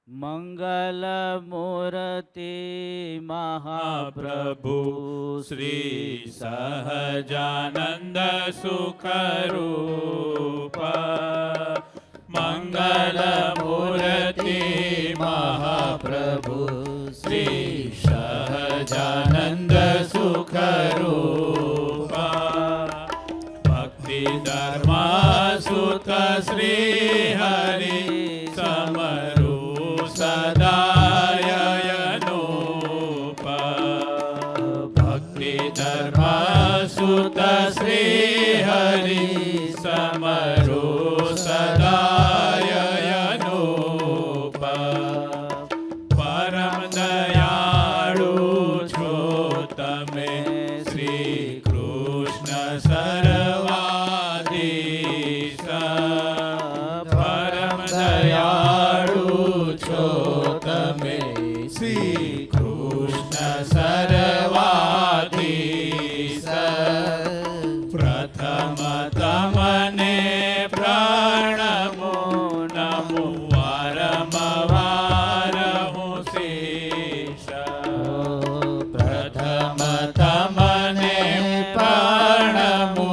મંગલ મૂર્તિ મહાપ્રભુ શ્રી સહજાનંદ સુખરૂપ મંગલ મૂર્તિ મહાપ્રભુ શ્રી સહજાનંદ સુખરૂપ ભક્તિ ધર્મ સુત શ્રી હરિ સમરૂ સદાયનુપ ભક્તિ ધર્મ સુત શ્રી હરિ સમરૂ સદાયનુપ પરમ દયાળુ છો તમે શ્રી કૃષ્ણ સર્વાધીશ પરમ દયાળુ છો તમે શ્રી કૃષ્ણ સર્વાધીશ પ્રથમ તમને પ્રણમો નમો વારંવાર હું શીશ પ્રથમ તમને પ્રણમો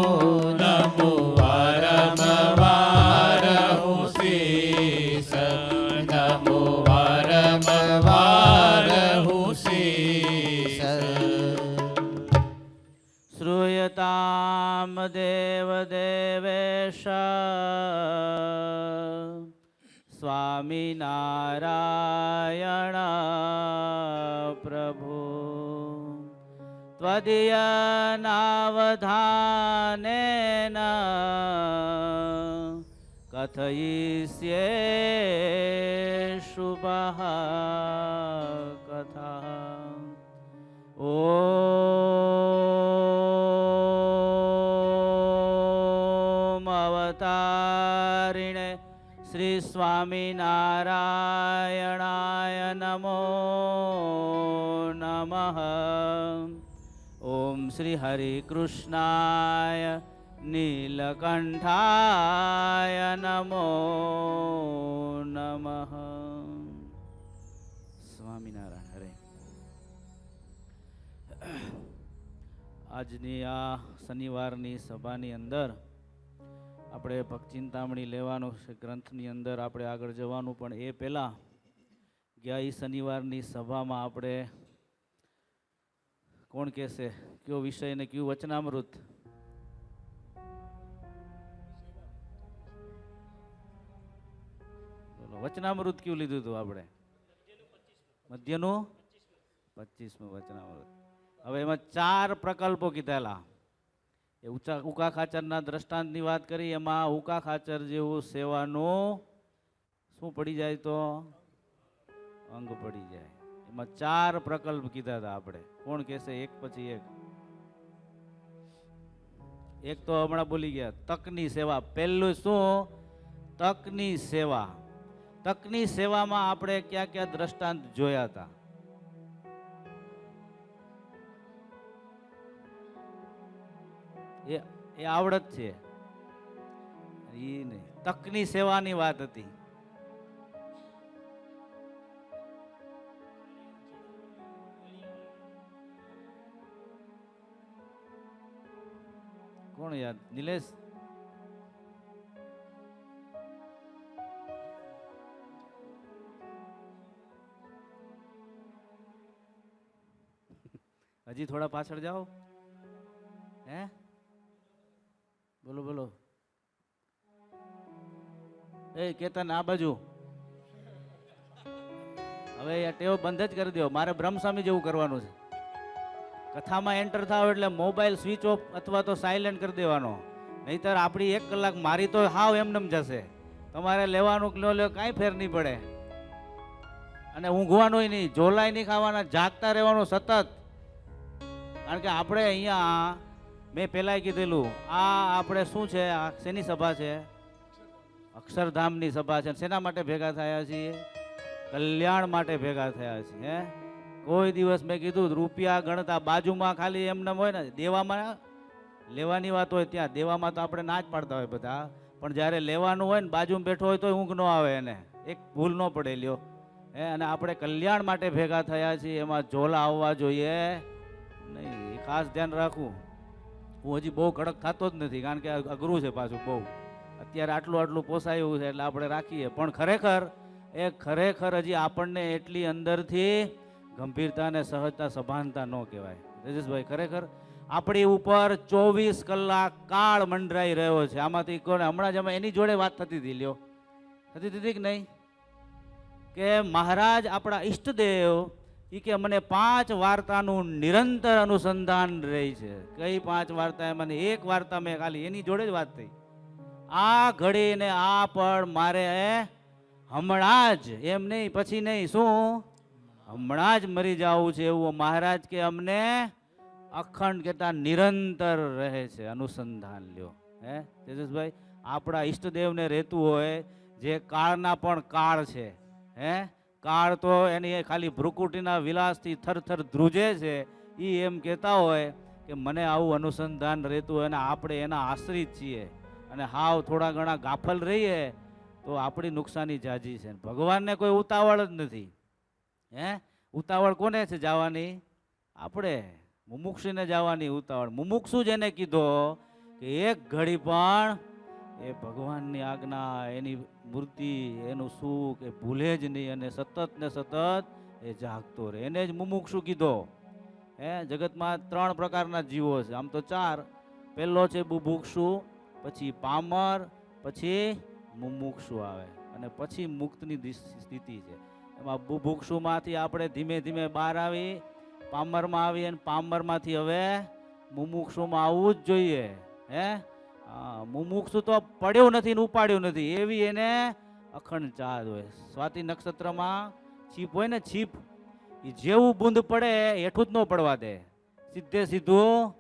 નમો વારંવાર હું શીશ નમો વારંવાર હું શીશ શ્રૂયતામ દેવ દેવેશ સ્વામિનારાયણ પ્રભુ ત્વદીયનાવધાનેન કથયિષ્યે શુભઃ કથા ઓમ અવતારિણે શ્રી સ્વામિનારાયણાય નમો નમઃ ઓમ શ્રી હરિકૃષ્ણાય નીલકંઠાય નમો નમઃ. સ્વામિનારાયણ હરે. આજની આ શનિવારની સભાની અંદર આપણે ભક્તિચિંતામણી લેવાનું છે. ગ્રંથની અંદર આપણે આગળ જવાનું, પણ એ પહેલાં ગયા શનિવારની સભામાં આપણે કોણ કહેશે કયો વિષય ને કયું વચનામૃત? બોલો, વચનામૃત કયું લીધું હતું આપણે? મધ્યનું 25મું વચનામૃત. હવે એમાં 4 પ્રકલ્પો કીધેલા. એ ઉકા ખાચરના દ્રષ્ટાંતની વાત કરી. એમાં ઉકા ખાચર જેવું સેવાનું શું પડી જાય તો અંગ પડી જાય. એમાં 4 પ્રકલ્પ કીધા હતા આપણે. કોણ કહેશે એક પછી એક? એક તો હમણાં બોલી ગયા, તકની સેવા. પહેલું શું? તકની સેવા. તકની સેવામાં આપણે ક્યાં ક્યાં દ્રષ્ટાંત જોયા હતા? એ આવડત છે એ નહીં, તકની સેવાની વાત હતી. કોણ યાદ? નિલેશ? હજી થોડા પાછળ જાઓ. હે બોલો બોલો. એ કેતન આ બાજુ. હવે આ ટેવ બંધ જ કરી દો. મારે બ્રહ્મસ્વામી જેવું કરવાનું છે. કથામાં એન્ટર થાવ એટલે મોબાઈલ સ્વિચ ઓફ અથવા તો સાયલેન્ટ કરી દેવાનો. નહીતર આપણી 1 કલાક મારી તો હાવ એમનેમ જશે. તમારે લેવાનું કે ન લે કાંઈ ફેર નહીં પડે. અને ઊંઘવાનું નહીં, ઝોલાય નહીં ખાવાના, જાગતા રહેવાનું સતત. કારણ કે આપણે અહીંયા મેં પહેલાં કીધેલું, આ આપણે શું છે? આ શેની સભા છે? અક્ષરધામની સભા છે. શેના માટે ભેગા થયા છીએ? કલ્યાણ માટે ભેગા થયા છીએ. હે કોઈ દિવસ મેં કીધું રૂપિયા ગણતા બાજુમાં ખાલી એમને હોય ને, દેવામાં લેવાની વાત હોય ત્યાં દેવામાં તો આપણે ના જ પાડતા હોય બધા, પણ જ્યારે લેવાનું હોય ને બાજુમાં બેઠો હોય તો ઊંઘ ન આવે એને, એક ભૂલ ન પડે લ્યો. અને આપણે કલ્યાણ માટે ભેગા થયા છીએ, એમાં ઝોલા આવવા જોઈએ નહીં. એ ખાસ ધ્યાન રાખવું. હું હજી બહુ કડક થતો જ નથી, કારણ કે અઘરું છે પાછું બહુ. અત્યારે આટલું પોસાયું છે એટલે આપણે રાખીએ, પણ ખરેખર હજી આપણને એટલી અંદરથી ગંભીરતા અને સહજતા સભાનતા ન કહેવાય. તેજસભાઈ, ખરેખર આપણી ઉપર 24 કલાક કાળ મંડરાઈ રહ્યો છે. આમાંથી કોને હમણાં જ અમે એની જોડે વાત થતી હતી, લ્યો, થતી હતી કે નહીં, કે મહારાજ આપણા ઈષ્ટદેવ એ કે મને 5 વાર્તાનું નિરંતર અનુસંધાન રહે છે. કઈ 5 વાર્તા? મને એક વાર્તા મેં ખાલી એની જોડે જ વાત થઈ. આ ઘડી ને આ પણ મારે હમણાં જ, એમ નહીં પછી નહીં, શું હમણાં જ મરી જવું છે એવું મહારાજ કે અમને અખંડ કહેતા નિરંતર રહે છે અનુસંધાન. લ્યો હે તેજસભાઈ, આપણા ઈષ્ટદેવને રહેતું હોય, જે કાળના પણ કાળ છે, હે કાળ તો એની ખાલી ભ્રુકુટીના વિલાસથી થરથર ધ્રુજે છે, એ એમ કહેતા હોય કે મને આવું અનુસંધાન રહેતું હોય, અને આપણે એના આશ્રિત છીએ, અને હાવ થોડા ઘણા ગાફલ રહીએ તો આપણી નુકસાની જાજી છે. ભગવાનને કોઈ ઉતાવળ જ નથી. હે ઉતાવળ કોને છે જવાની? આપણે મુમુક્ષુને જવાની ઉતાવળ. મુમુક્ષુ જેને કીધો કે એક ઘડી પણ એ ભગવાનની આજ્ઞા, એની મૂર્તિ, એનું સુખ એ ભૂલે જ નહીં, અને સતત ને સતત એ જાગતો રહે, એને જ મુમુક્ષુ કીધો. હે જગતમાં 3 પ્રકારના જીવો છે, આમ તો 4. પહેલો છે બુભુક્ષુ, પછી પામર, પછી મુમુક્ષુ આવે, અને પછી મુક્તની સ્થિતિ છે. એમાં બુભુક્ષુમાંથી આપણે ધીમે ધીમે બહાર આવી, પામરમાં આવી, અને પામરમાંથી હવે મુમુક્ષુમાં આવવું જ જોઈએ. હે મુમુક્ષુ તો પડ્યો નથી ને ઉપાડ્યું નથી, એવી એને અખંડ ચાહ હોય. સ્વાતિ નક્ષત્રમાં છીપ હોય ને, છીપ, એ જેવું બુંદ પડે હેઠું જ ન પડવા દે, સીધે સીધું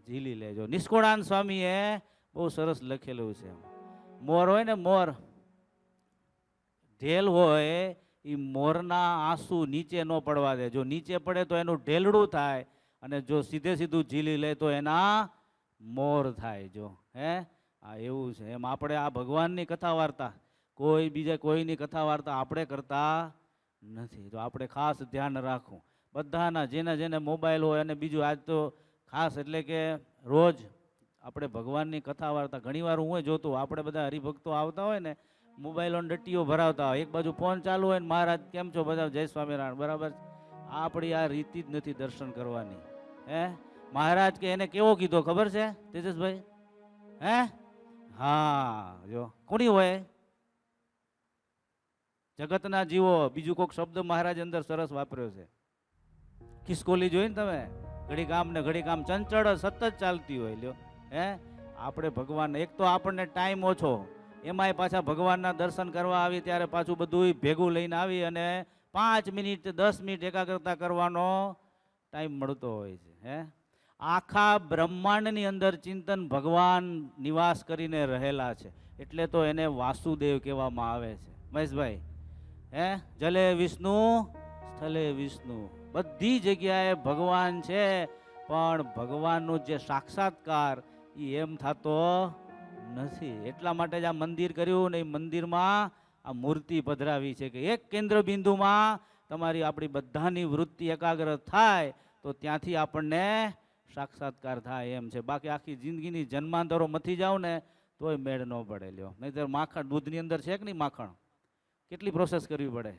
ઝીલી લેજો. નિષ્કુળાનંદ સ્વામીએ બહુ સરસ લખેલું છે. મોર હોય ને, મોર ઢેલ હોય, એ મોરના આંસુ નીચે ન પડવા દે. જો નીચે પડે તો એનું ઢેલડું થાય, અને જો સીધે સીધું ઝીલી લે તો એના મોર થાય. જો હે આ એવું છે. એમ આપણે આ ભગવાનની કથા વાર્તા, કોઈ બીજા કોઈની કથા વાર્તા આપણે કરતા નથી. તો આપણે ખાસ ધ્યાન રાખવું બધાના, જેના જેને મોબાઈલ હોય. અને બીજું આજ તો ખાસ એટલે કે રોજ આપણે ભગવાનની કથા વાર્તા, ઘણીવાર હું જોતું, આપણે બધા હરિભક્તો આવતા હોય ને, મોબાઈલોને ડટ્ટીઓ ભરાવતા હોય, એક બાજુ ફોન ચાલુ હોય ને, મહારાજ કેમ છો, બધા જય સ્વામિનારાયણ, બરાબર. આપણી આ રીતિ જ નથી દર્શન કરવાની. હે મહારાજ કે એને કેવો કીધો ખબર છે તેજસભાઈ? હે હા, જો કોની હોય? જગતના જીવો. બીજું કોઈક શબ્દ મહારાજ અંદર સરસ વાપર્યો છે, ખિસકોલી જોઈ ને તમે, ઘડી કામ ને ઘડી કામ, ચંચળ સતત ચાલતી હોય. લ્યો હે આપણે ભગવાન, એક તો આપણને ટાઈમ ઓછો, એમાંય પાછા ભગવાનના દર્શન કરવા આવી ત્યારે પાછું બધું ભેગું લઈને આવી, અને 5 મિનિટ 10 મિનિટ એકાગ્રતા કરવાનો ટાઈમ મળતો હોય છે. હે આખા બ્રહ્માંડની અંદર ચિંતન ભગવાન નિવાસ કરીને રહેલા છે, એટલે તો એને વાસુદેવ કહેવામાં આવે છે. મહેશભાઈ, હે જલે વિષ્ણુ સ્થલે વિષ્ણુ, બધી જગ્યાએ ભગવાન છે, પણ ભગવાનનું જે સાક્ષાત્કાર એ એમ થતો નથી. એટલા માટે જ આ મંદિર કર્યું ને, એ મંદિરમાં આ મૂર્તિ પધરાવી છે કે એક કેન્દ્ર બિંદુમાં તમારી આપણી બધાની વૃત્તિ એકાગ્ર થાય તો ત્યાંથી આપણને સાક્ષાત્કાર થાય એમ છે. બાકી આખી જિંદગીની જન્માંતરો મથી જાવ ને તોય મેળ ન પડે. લ્યો નહીંતર માખણ દૂધની અંદર છે કે નહીં, માખણ કેટલી પ્રોસેસ કરવી પડે.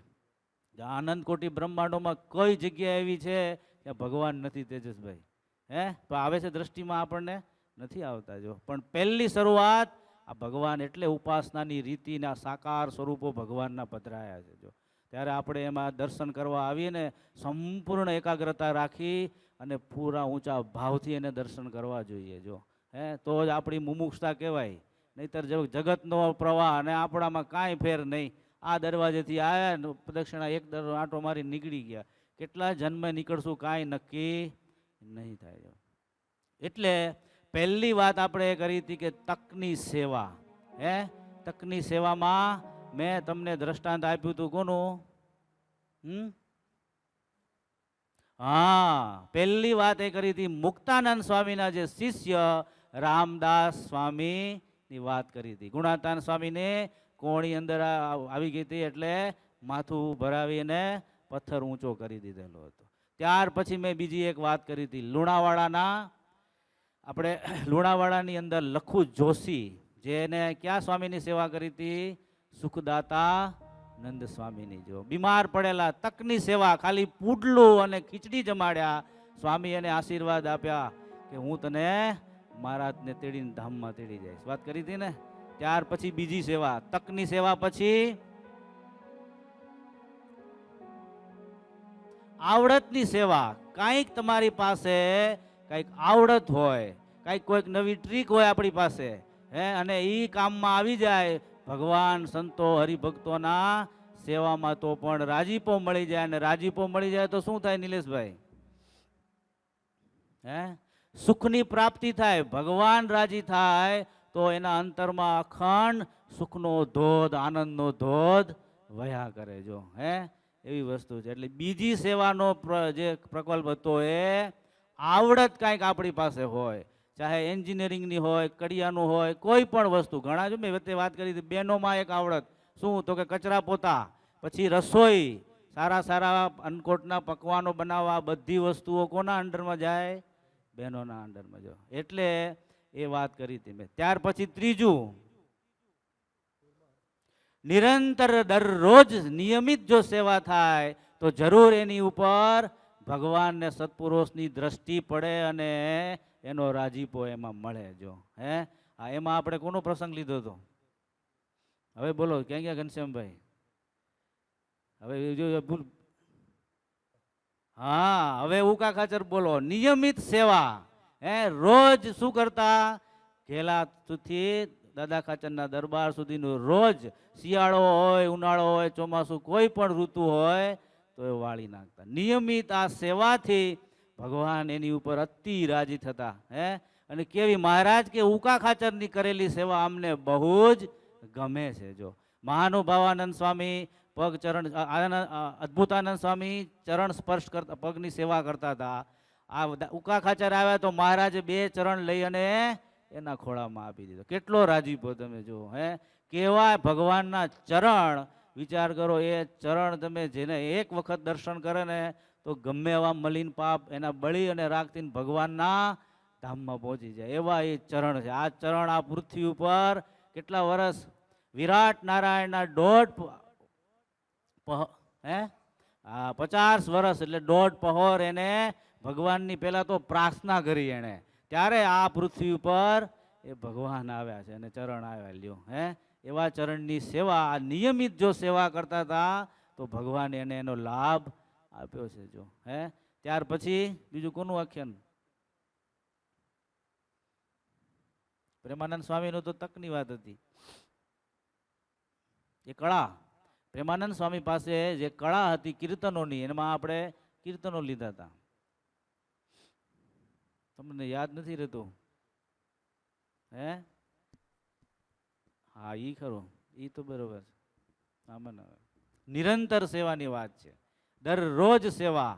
આનંદ કોટી બ્રહ્માંડોમાં કઈ જગ્યા એવી છે ત્યાં ભગવાન નથી તેજસભાઈ? હે તો આવે છે દ્રષ્ટિમાં? આપણને નથી આવતા. જો પણ પહેલી શરૂઆત આ ભગવાન, એટલે ઉપાસનાની રીતિના સાકાર સ્વરૂપો ભગવાનના પધરાયા છે. જો ત્યારે આપણે એમાં દર્શન કરવા આવીએ ને, સંપૂર્ણ એકાગ્રતા રાખી અને પૂરા ઊંચા ભાવથી એને દર્શન કરવા જોઈએ. જો હે તો જ આપણી મુમુક્ષતા કહેવાય. નહીતર જગતનો પ્રવાહ અને આપણામાં કાંઈ ફેર નહીં. આ દરવાજેથી આવ્યા, પ્રદક્ષિણા એક આંટો મારી નીકળી ગયા, કેટલા જન્મે નીકળશું કાંઈ નક્કી નહીં થાય. એટલે પહેલી વાત આપણે એ કરી હતી કે તકની સેવા. હે તકની સેવામાં મેં તમને દ્રષ્ટાંત આપ્યું હતું કોનું? હા, પહેલી વાત એ કરી હતી મુક્તાનંદ સ્વામીના જે શિષ્ય રામદાસ સ્વામીની વાત કરી હતી. ગુણાતાન સ્વામીને કોણી અંદર આવી ગઈ હતી, એટલે માથું ભરાવીને પથ્થર ઊંચો કરી દીધેલો હતો. ત્યાર પછી મેં બીજી એક વાત કરી હતી, આપણે લુણાવાડાની અંદર લખુ જોશી, જેને ક્યાં સ્વામીની સેવા કરી હતી? સુખદાતા નંદ સ્વામીની. જો બીમાર પડેલા તકની સેવા, ખાલી પૂડલું અને ખીચડી જમાડ્યા, સ્વામી એને આશીર્વાદ આપ્યા કે હું તને મહારાજને તેડીને ધામમાં તેડી જઈશ. વાત કરી હતી ને. ત્યાર પછી બીજી સેવા, તકની સેવા પછી આવડતની સેવા. કાંઈક તમારી પાસે કાંઈક આવડત હોય, કાંઈક કોઈક નવી ટ્રીક હોય આપણી પાસે, અને એ કામમાં આવી જાય, ભગવાન સંતો હરિભક્તોના સેવામાં તો પણ રાજીપો મળી જાય. અને રાજીપો મળી જાય તો શું થાય નિલેશભાઈ? સુખની પ્રાપ્તિ થાય. ભગવાન રાજી થાય તો એના અંતરમાં અખંડ સુખનો ધોધ, આનંદનો ધોધ વહ્યા કરે. જો એવી વસ્તુ છે. એટલે બીજી સેવાનો જે પ્રકલ્પ હતો એ આવડત કાંઈક આપણી પાસે હોય, ચાહે એન્જિનિયરિંગની હોય, કડિયાનું હોય, કોઈ પણ વસ્તુ. ઘણા જો મેં વચ્ચે વાત કરી હતી, બહેનોમાં એક આવડત શું તો કે કચરા પોતા, પછી રસોઈ, સારા સારા અન્નકોટના પકવાનો બનાવવા, બધી વસ્તુઓ કોના અંડરમાં જાય? બહેનોના અંડરમાં. જો એટલે એ વાત કરી હતી મેં. ત્યાર પછી ત્રીજું, નિરંતર દરરોજ નિયમિત જો સેવા થાય તો જરૂર એની ઉપર ભગવાન ને સત્પુરુષની દ્રષ્ટિ પડે અને એનો રાજીપો એમાં મળે. જો એમાં આપણે કોનો પ્રસંગ લીધો હતો? હવે બોલો, ક્યાં ગયા ઘનશ્યામભાઈ? હવે હા, હવે ઉકા ખાચર બોલો. નિયમિત સેવા. રોજ શું કરતા? ઘેલાથી દાદા ખાચરના દરબાર સુધીનું રોજ, શિયાળો હોય, ઉનાળો હોય, ચોમાસું, કોઈ પણ ઋતુ હોય તો એ વાળી નાખતા. નિયમિત આ સેવાથી ભગવાન એની ઉપર અતિ રાજી થતા. અને કેવી મહારાજ કે ઉકા ખાચરની કરેલી સેવા અમને બહુ જ ગમે છે. જો મહાનુભાવાનંદ સ્વામી પગ ચરણ, અદ્ભુતાનંદ સ્વામી ચરણ સ્પર્શ કરતા, પગની સેવા કરતા હતા. આ ઉકા ખાચર આવ્યા તો મહારાજે 2 ચરણ લઈ અને એના ખોળામાં આપી દીધો. કેટલો રાજીપો તમે જુઓ. કેવા ભગવાનના ચરણ. વિચાર કરો, એ ચરણ તમે જેને એક વખત દર્શન કરે ને તો ગમે એવા મલિન પાપ એના બળી અને રાખતી ભગવાનના ધામમાં પહોંચી જાય, એવા એ ચરણ છે. આ ચરણ આ પૃથ્વી ઉપર કેટલા વર્ષ? વિરાટ નારાયણના 50 વર્ષ, એટલે 1.5 પહોર એને ભગવાનની પેલા તો પ્રાર્થના કરી એને, ત્યારે આ પૃથ્વી ઉપર એ ભગવાન આવ્યા છે અને ચરણ આવ્યા. લ્યો એવા ચરણની સેવા, આ નિયમિત જો સેવા કરતા હતા તો ભગવાન એને એનો લાભ આપ્યો છે. જો ત્યાર પછી બીજું કોનું આખ્યાન? પ્રેમાનંદ સ્વામીનું તો તકની વાત હતી. એ કળા, પ્રેમાનંદ સ્વામી પાસે જે કળા હતી કીર્તનોની, એમાં આપણે કીર્તનો લીધા હતા. તમને યાદ નથી રહેતું? હા, ઈ ખરું, ઈ તો બરોબર. આમાં નિરંતર સેવાની વાત છે, દરરોજ સેવા.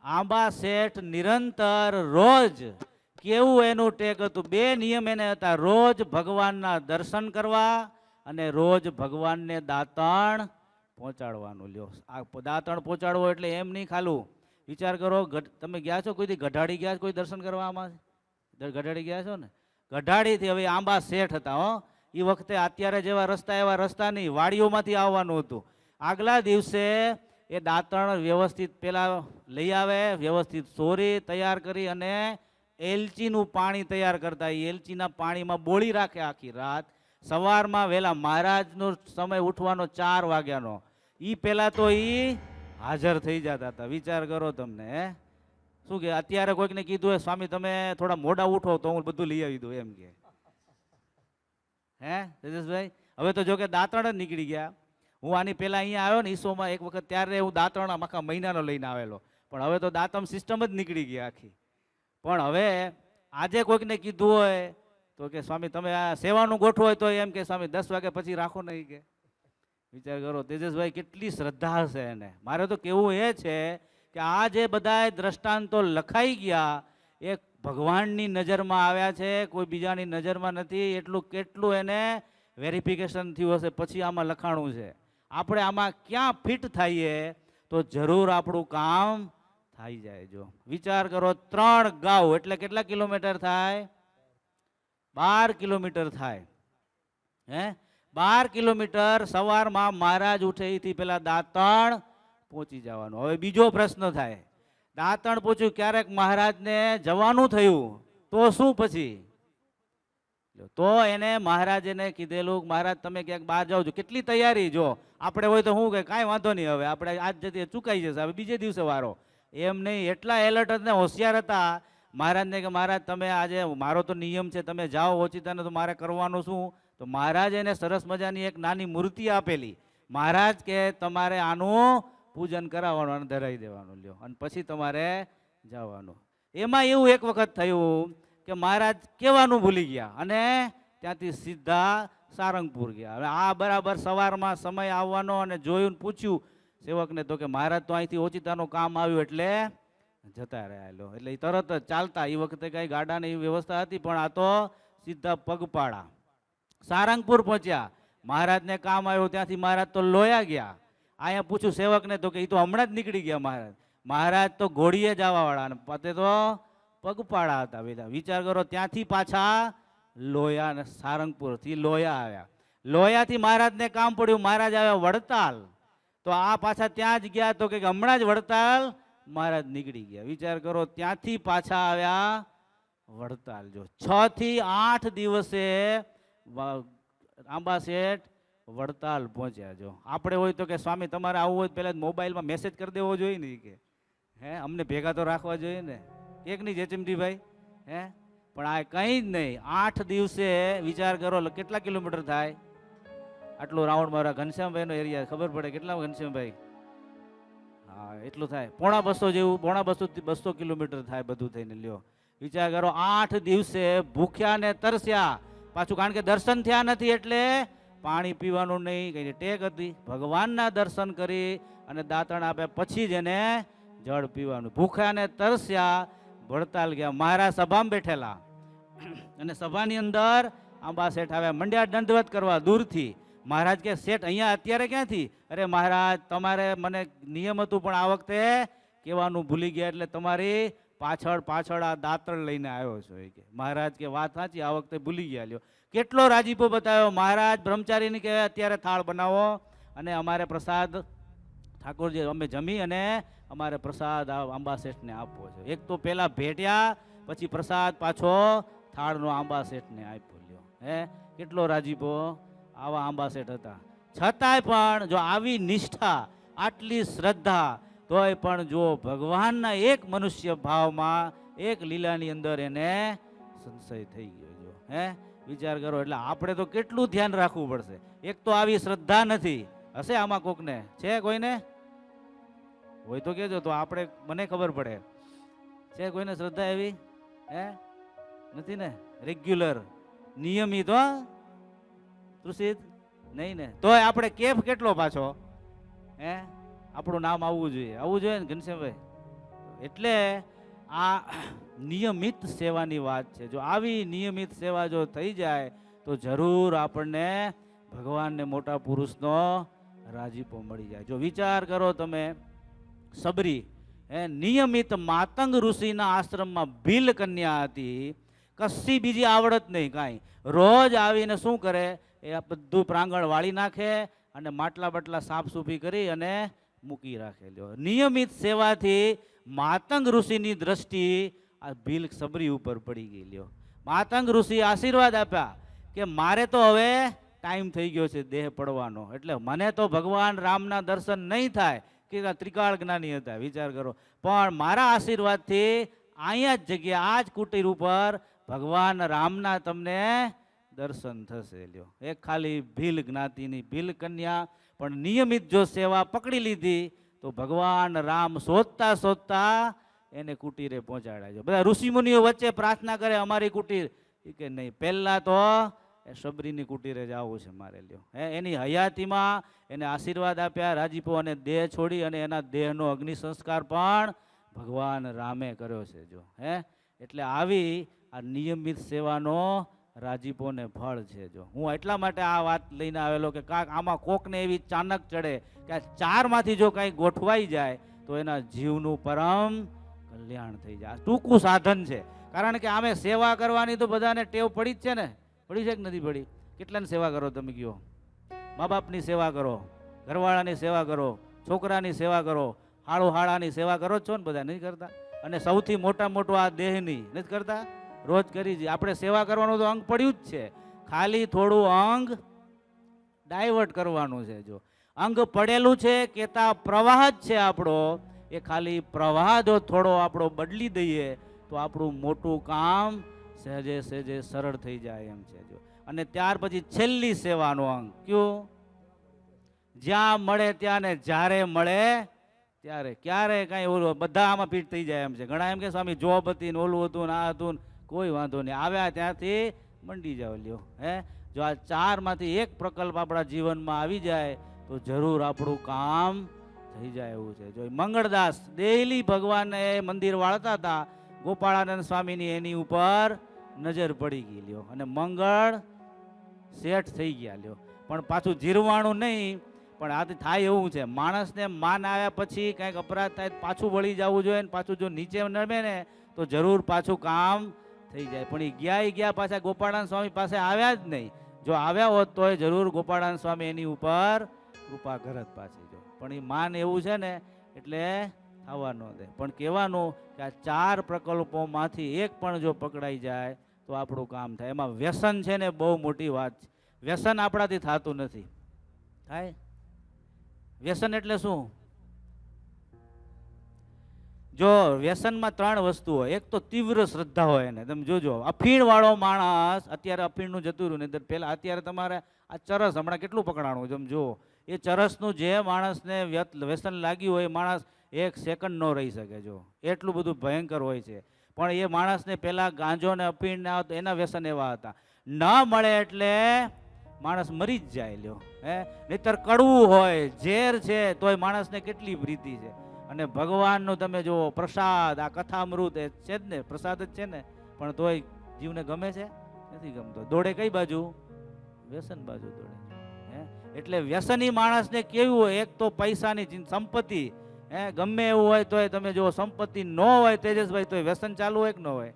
આંબા શેઠ નિરંતર રોજ, કેવું એનું ટેક હતું? 2 નિયમ એને હતા, રોજ ભગવાનના દર્શન કરવા અને રોજ ભગવાનને દાતણ પહોંચાડવાનું. લ્યો, આ દાતણ પહોંચાડવો એટલે એમ નહીં ખાલું. વિચાર કરો, તમે ગયા છો કોઈથી ગઢાડી ગયા? કોઈ દર્શન કરવામાં ગઢાડી ગયા છો ને? ગઢાડીથી હવે આંબા શેઠ હતા. એ વખતે અત્યારે જેવા રસ્તા એવા રસ્તા નહીં, વાડીઓમાંથી આવવાનું હતું. આગલા દિવસે એ દાંતણ વ્યવસ્થિત પેલા લઈ આવે, વ્યવસ્થિત સોરી તૈયાર કરી અને એલચીનું પાણી તૈયાર કરતા. એ એલચીના પાણીમાં બોળી રાખે આખી રાત. સવારમાં વહેલા મહારાજનો સમય ઉઠવાનો 4 વાગ્યાનો, એ પેલા તો એ હાજર થઈ જતા હતા. વિચાર કરો તમને. શું કે અત્યારે કોઈકને કીધું હોય સ્વામી તમે થોડા મોડા ઉઠો તો હું બધું લઈ આવી દઉં, એમ કે તેજસભાઈ? હવે તો જો કે દાંતણ જ નીકળી ગયા. હું આની પહેલા અહીંયા આવ્યો ને ઈસોમાં એક વખત, ત્યારે હું દાંતણ આખા મહિનાનો લઈને આવેલો, પણ હવે તો દાંતમ સિસ્ટમ જ નીકળી ગયા આખી. પણ હવે આજે કોઈકને કીધું હોય તો કે સ્વામી તમે આ સેવાનું ગોઠવો હોય તો એમ કે સ્વામી 10 વાગ્યા પછી રાખો નહીં કે. વિચાર કરો તેજસભાઈ, કેટલી શ્રદ્ધા હશે એને. મારે તો કેવું એ છે કે આ જે બધા દ્રષ્ટાંતો લખાઈ ગયા, એ ભગવાનની નજરમાં આવ્યા છે, કોઈ બીજાની નજરમાં નથી. એટલું કેટલું એને વેરિફિકેશન થયું હશે પછી આમાં લખાણું છે. આપણે આમાં ક્યાં ફિટ થઈએ તો જરૂર આપણું કામ થઈ જાય. જો વિચાર કરો, 3 ગાઉ એટલે કેટલા કિલોમીટર થાય? 12 કિલોમીટર થાય. હે 12 કિલોમીટર સવારમાં મહારાજ ઉઠે એથી પેલા દાંતણ પહોંચી જવાનું. હવે બીજો પ્રશ્ન થાય, દાંતણ પહોંચ્યું, ક્યારેક મહારાજને જવાનું થયું તો શું પછી? તો એને મહારાજને કીધેલું, મહારાજ તમે ક્યાંક બહાર જાઓ છો, કેટલી તૈયારી. જો આપણે હોય તો શું કે કાંઈ વાંધો નહીં, હવે આપણે આજ જતી ચૂકાઈ જશે, હવે બીજે દિવસે વારો. એમ નહીં, એટલા એલર્ટ ને હોશિયાર હતા મહારાજને કે મહારાજ તમે આજે, મારો તો નિયમ છે તમે જાઓ ઓચિતાને, તો મારે કરવાનું શું? તો મહારાજ એને સરસ મજાની એક નાની મૂર્તિ આપેલી. મહારાજ કે તમારે આનું પૂજન કરાવવાનું અને ધરાવી દેવાનું, લ્યો, અને પછી તમારે જવાનું. એમાં એવું એક વખત થયું કે મહારાજ કહેવાનું ભૂલી ગયા અને ત્યાંથી સીધા સારંગપુર ગયા. હવે આ બરાબર સવારમાં સમય આવવાનો, અને જોયું પૂછ્યું સેવકને તો કે મહારાજ તો અહીંથી ઓચિતાનું કામ આવ્યું એટલે જતા રહ્યા. એટલે એ તરત જ ચાલતા, એ વખતે કઈ ગાડાની એવી વ્યવસ્થા હતી, પણ આ તો સીધા પગપાળા સારંગપુર પહોંચ્યા. મહારાજને કામ આવ્યું, ત્યાંથી મહારાજ તો લોયા ગયા. અહીંયા પૂછ્યું સેવકને તો કે એ તો હમણાં જ નીકળી ગયા મહારાજ. મહારાજ તો ઘોડીએ જવા વાળા અને પતે તો પગપાળા હતા બધા. વિચાર કરો, ત્યાંથી પાછા લોયા અને સારંગપુરથી લોયા આવ્યા. લોયાથી મહારાજને કામ પડ્યું, મહારાજ આવ્યા વડતાલ, તો આ પાછા ત્યાં જ ગયા તો કે હમણાં જ વડતાલ મહારાજ નીકળી ગયા. વિચાર કરો, ત્યાંથી પાછા આવ્યા વડતાલ. જો 6 થી 8 દિવસે આંબા શેઠ વડતાલ પહોંચ્યા. જો આપણે હોય તો કે સ્વામી તમારે આવવું હોય પહેલા મોબાઈલમાં મેસેજ કરી દેવો જોઈએ ને, કે હે અમને ભેગા તો રાખવા જોઈએ ને, એક નહીં જેચમજીભાઈ? હે પણ આ કંઈ જ નહીં. 8 દિવસે વિચાર કરો કેટલા કિલોમીટર થાય? આટલું રાઉન્ડ મારા ઘનશ્યામભાઈનો એરિયા ખબર પડે કેટલા ઘનશ્યામભાઈ? હા એટલું થાય, 250 જેવું, 250 કિલોમીટર થાય બધું થઈને. લ્યો વિચાર કરો, 8 દિવસે ભૂખ્યા ને તરસ્યા પાછું, કારણ કે દર્શન થયા નથી એટલે પાણી પીવાનું નહીં, કઈ ટેક હતી. ભગવાનના દર્શન કરી અને દાંતણ આપે પછી જ એને જળ પીવાનું. ભૂખ્યા ને તરસ્યા વડતાલ ગયા. મહારાજ સભામાં બેઠેલા અને સભાની અંદર આંબા શેઠ આવ્યા, મંડ્યા દંડવત કરવા દૂરથી. મહારાજ કે શેઠ અહીંયા અત્યારે ક્યાંથી? અરે મહારાજ તમારે મને નિયમ હતું પણ આ વખતે કહેવાનું ભૂલી ગયા એટલે તમારી પાછળ આ દાંતણ લઈને આવ્યો છો. કે મહારાજ કે વાત સાચી, આ વખતે ભૂલી ગયા. લ્યો કેટલો રાજીપો બતાવ્યો. મહારાજ બ્રહ્મચારીને કે અત્યારે થાળ બનાવો અને અમારે પ્રસાદ ઠાકોરજી અમે જમી અને અમારે પ્રસાદ આંબા શેઠને આપવો છે. એક તો પેલા ભેટ્યા, પછી પ્રસાદ પાછો થાળનો આંબા શેઠને આપ્યો. લ્યો હે કેટલો રાજીપો. આવા આંબા શેઠ હતા. છતાંય પણ જો આવી નિષ્ઠા, આટલી શ્રદ્ધા, તોય પણ જો ભગવાનના એક મનુષ્ય ભાવમાં, એક લીલાની અંદર એને સંશય થઈ ગયો. જો હે વિચાર કરો, એટલે આપણે તો કેટલું ધ્યાન રાખવું પડશે. એક તો આવી શ્રદ્ધા નથી. હશે આમાં કોકને? છે કોઈને? હોય તો કેજો, તો આપણે મને ખબર પડે. છે કોઈને શ્રદ્ધા એવી? હે નથી ને? રેગ્યુલર નિયમિત હો તૃષિત નહીં ને? તોય આપણે કેફ કેટલો પાછો? હે આપણું નામ આવવું જોઈએ ને ઘનશ્યામભાઈ? એટલે આ નિયમિત સેવાની વાત છે. જો આવી નિયમિત સેવા જો થઈ જાય તો જરૂર આપણને ભગવાનને મોટા પુરુષનો રાજીપો મળી જાય. જો વિચાર કરો તમે, સબરી નિયમિત માતંગ ઋષિના આશ્રમમાં ભીલ કન્યા હતી, કશી બીજી આવડત નહીં કાંઈ. રોજ આવીને શું કરે, એ બધું પ્રાંગણ વાળી નાખે અને માટલા બટલા સાફ સૂફી કરી અને મૂકી રાખે. લ્યો નિયમિત સેવાથી માતંગ ઋષિની દ્રષ્ટિ આ ભીલ સબરી ઉપર પડી ગઈ. લ્યો માતંગ ઋષિ આશીર્વાદ આપ્યા કે મારે તો હવે ટાઈમ થઈ ગયો છે દેહ પડવાનો, એટલે મને તો ભગવાન રામના દર્શન નહીં થાય. કે ત્રિકાળ જ્ઞાની હતા. વિચાર કરો, પણ મારા આશીર્વાદથી અહીંયા જ જગ્યા, આ જ કુટીર ઉપર ભગવાન રામના તમને દર્શન થશે. લ્યો એક ખાલી ભીલ જ્ઞાતિની ભીલ કન્યા પણ નિયમિત જો સેવા પકડી લીધી તો ભગવાન રામ શોધતા શોધતા એને કુટીરે પહોંચાડ્યા. બધા ઋષિમુનિઓ વચ્ચે પ્રાર્થના કરે અમારી કુટીર, કે નહીં પહેલા તો એ સબરીની કુટીરે જવું છે મારે. લ્યો હે એની હયાતીમાં એને આશીર્વાદ આપ્યા, રાજીપો, અને દેહ છોડી અને એના દેહનો અગ્નિ સંસ્કાર પણ ભગવાન રામે કર્યો છે. જો હે એટલે આવી આ નિયમિત સેવાનો રાજીપો ને ફળ છે. જો હું એટલા માટે આ વાત લઈને આવેલો કે કાંક આમાં કોકને એવી ચાનક ચડે કે આ ચારમાંથી જો કાંઈ ગોઠવાઈ જાય તો એના જીવનું પરમ કલ્યાણ થઈ જાય. ટૂંકું સાધન છે, કારણ કે આમે સેવા કરવાની તો બધાને ટેવ પડી જ છે ને. પડી છે કે નથી પડી? કેટલાની સેવા કરો તમે કયો? મા બાપની સેવા કરો, ઘરવાળાની સેવા કરો, છોકરાની સેવા કરો, હાળાની સેવા કરો જ છો ને બધા, નહીં કરતા? અને સૌથી મોટું આ દેહની નથી કરતા? રોજ કરી જ આપણે સેવા કરવાનું તો અંગ પડ્યું જ છે, ખાલી થોડું અંગ ડાયવર્ટ કરવાનું છે. જો અંગ પડેલું છે, કેતા પ્રવાહ જ છે આપણો, એ ખાલી પ્રવાહ જો થોડો આપણો બદલી દઈએ તો આપણું મોટું કામ સહેજે સહેજે સરળ થઈ જાય એમ છે. જો અને ત્યાર પછી છેલ્લી સેવાનો અંગ કયું? જ્યાં મળે ત્યાં ને જ્યારે મળે ત્યારે. ક્યારે કાંઈ ઓલું બધા આમાં ફીટ થઈ જાય એમ છે. ઘણા એમ કે સ્વામી જોબ હતી ને ઓલું હતું ને આ હતું, કોઈ વાંધો નહીં, આવ્યા ત્યાંથી મંડી જાવ લ્યો. જો આ ચારમાંથી એક પ્રકલ્પ આપણા જીવનમાં આવી જાય તો જરૂર આપણું કામ થઈ જાય એવું છે. જો મંગળદાસ ડેઈલી ભગવાનને મંદિર વાળતા હતા, ગોપાળાનંદ સ્વામીની એની ઉપર નજર પડી ગઈ લ્યો, અને મંગળ સેટ થઈ ગયા લ્યો. પણ પાછું જીરવાણું નહીં, પણ આ થાય એવું છે, માણસને માન આવ્યા પછી કંઈક અપરાધ થાય પાછું વળી જવું જોઈએ, ને પાછું જો નીચે નમે ને તો જરૂર પાછું કામ થઈ જાય. પણ એ ગયા પાછા ગોપાળાનંદ સ્વામી પાસે આવ્યા જ નહીં. જો આવ્યા હોત તો જરૂર ગોપાળાનંદ સ્વામી એની ઉપર કૃપા કરત પાછી. જો પણ એ માન એવું છે ને એટલે થવા ન દે. પણ કહેવાનું કે આ ચાર પ્રકલ્પોમાંથી એક પણ જો પકડાઈ જાય તો આપણું કામ થાય. એમાં વ્યસન છે ને બહુ મોટી વાત છે. વ્યસન આપણાથી થતું નથી. થાય? વ્યસન એટલે શું? જો વ્યસનમાં ત્રણ વસ્તુ હોય. એક તો તીવ્ર શ્રદ્ધા હોય એને. તમે જોજો, અફીણ વાળો માણસ, અત્યારે અફીણનું જતું રહ્યું, નહીં પહેલા અત્યારે તમારે આ ચરસ હમણાં કેટલું પકડાણું તમે જો, એ ચરસનું જે માણસને વ્યસન લાગ્યું હોય, માણસ એક સેકન્ડ ન રહી શકે. જો એટલું બધું ભયંકર હોય છે. પણ એ માણસને પહેલા ગાંજો ને અફીણ ને એના વ્યસન એવા હતા, ન મળે એટલે માણસ મરી જ જાય લ્યો. નહીતર કડવું હોય, ઝેર છે, તોય માણસને કેટલી પ્રીતિ છે. અને ભગવાનનું તમે જુઓ, પ્રસાદ, આ કથામૃત એ છે જ ને, પ્રસાદ જ છે ને, પણ તોય જીવને ગમે છે? નથી ગમતો. દોડે કઈ બાજુ? વ્યસન બાજુ દોડે. એટલે વ્યસની માણસને કેવું હોય? એક તો પૈસાની સંપત્તિ, ગમે એવું હોય તોય તમે જુઓ, સંપત્તિ ન હોય તેજસભાઈ તોય વ્યસન ચાલુ હોય કે ન હોય?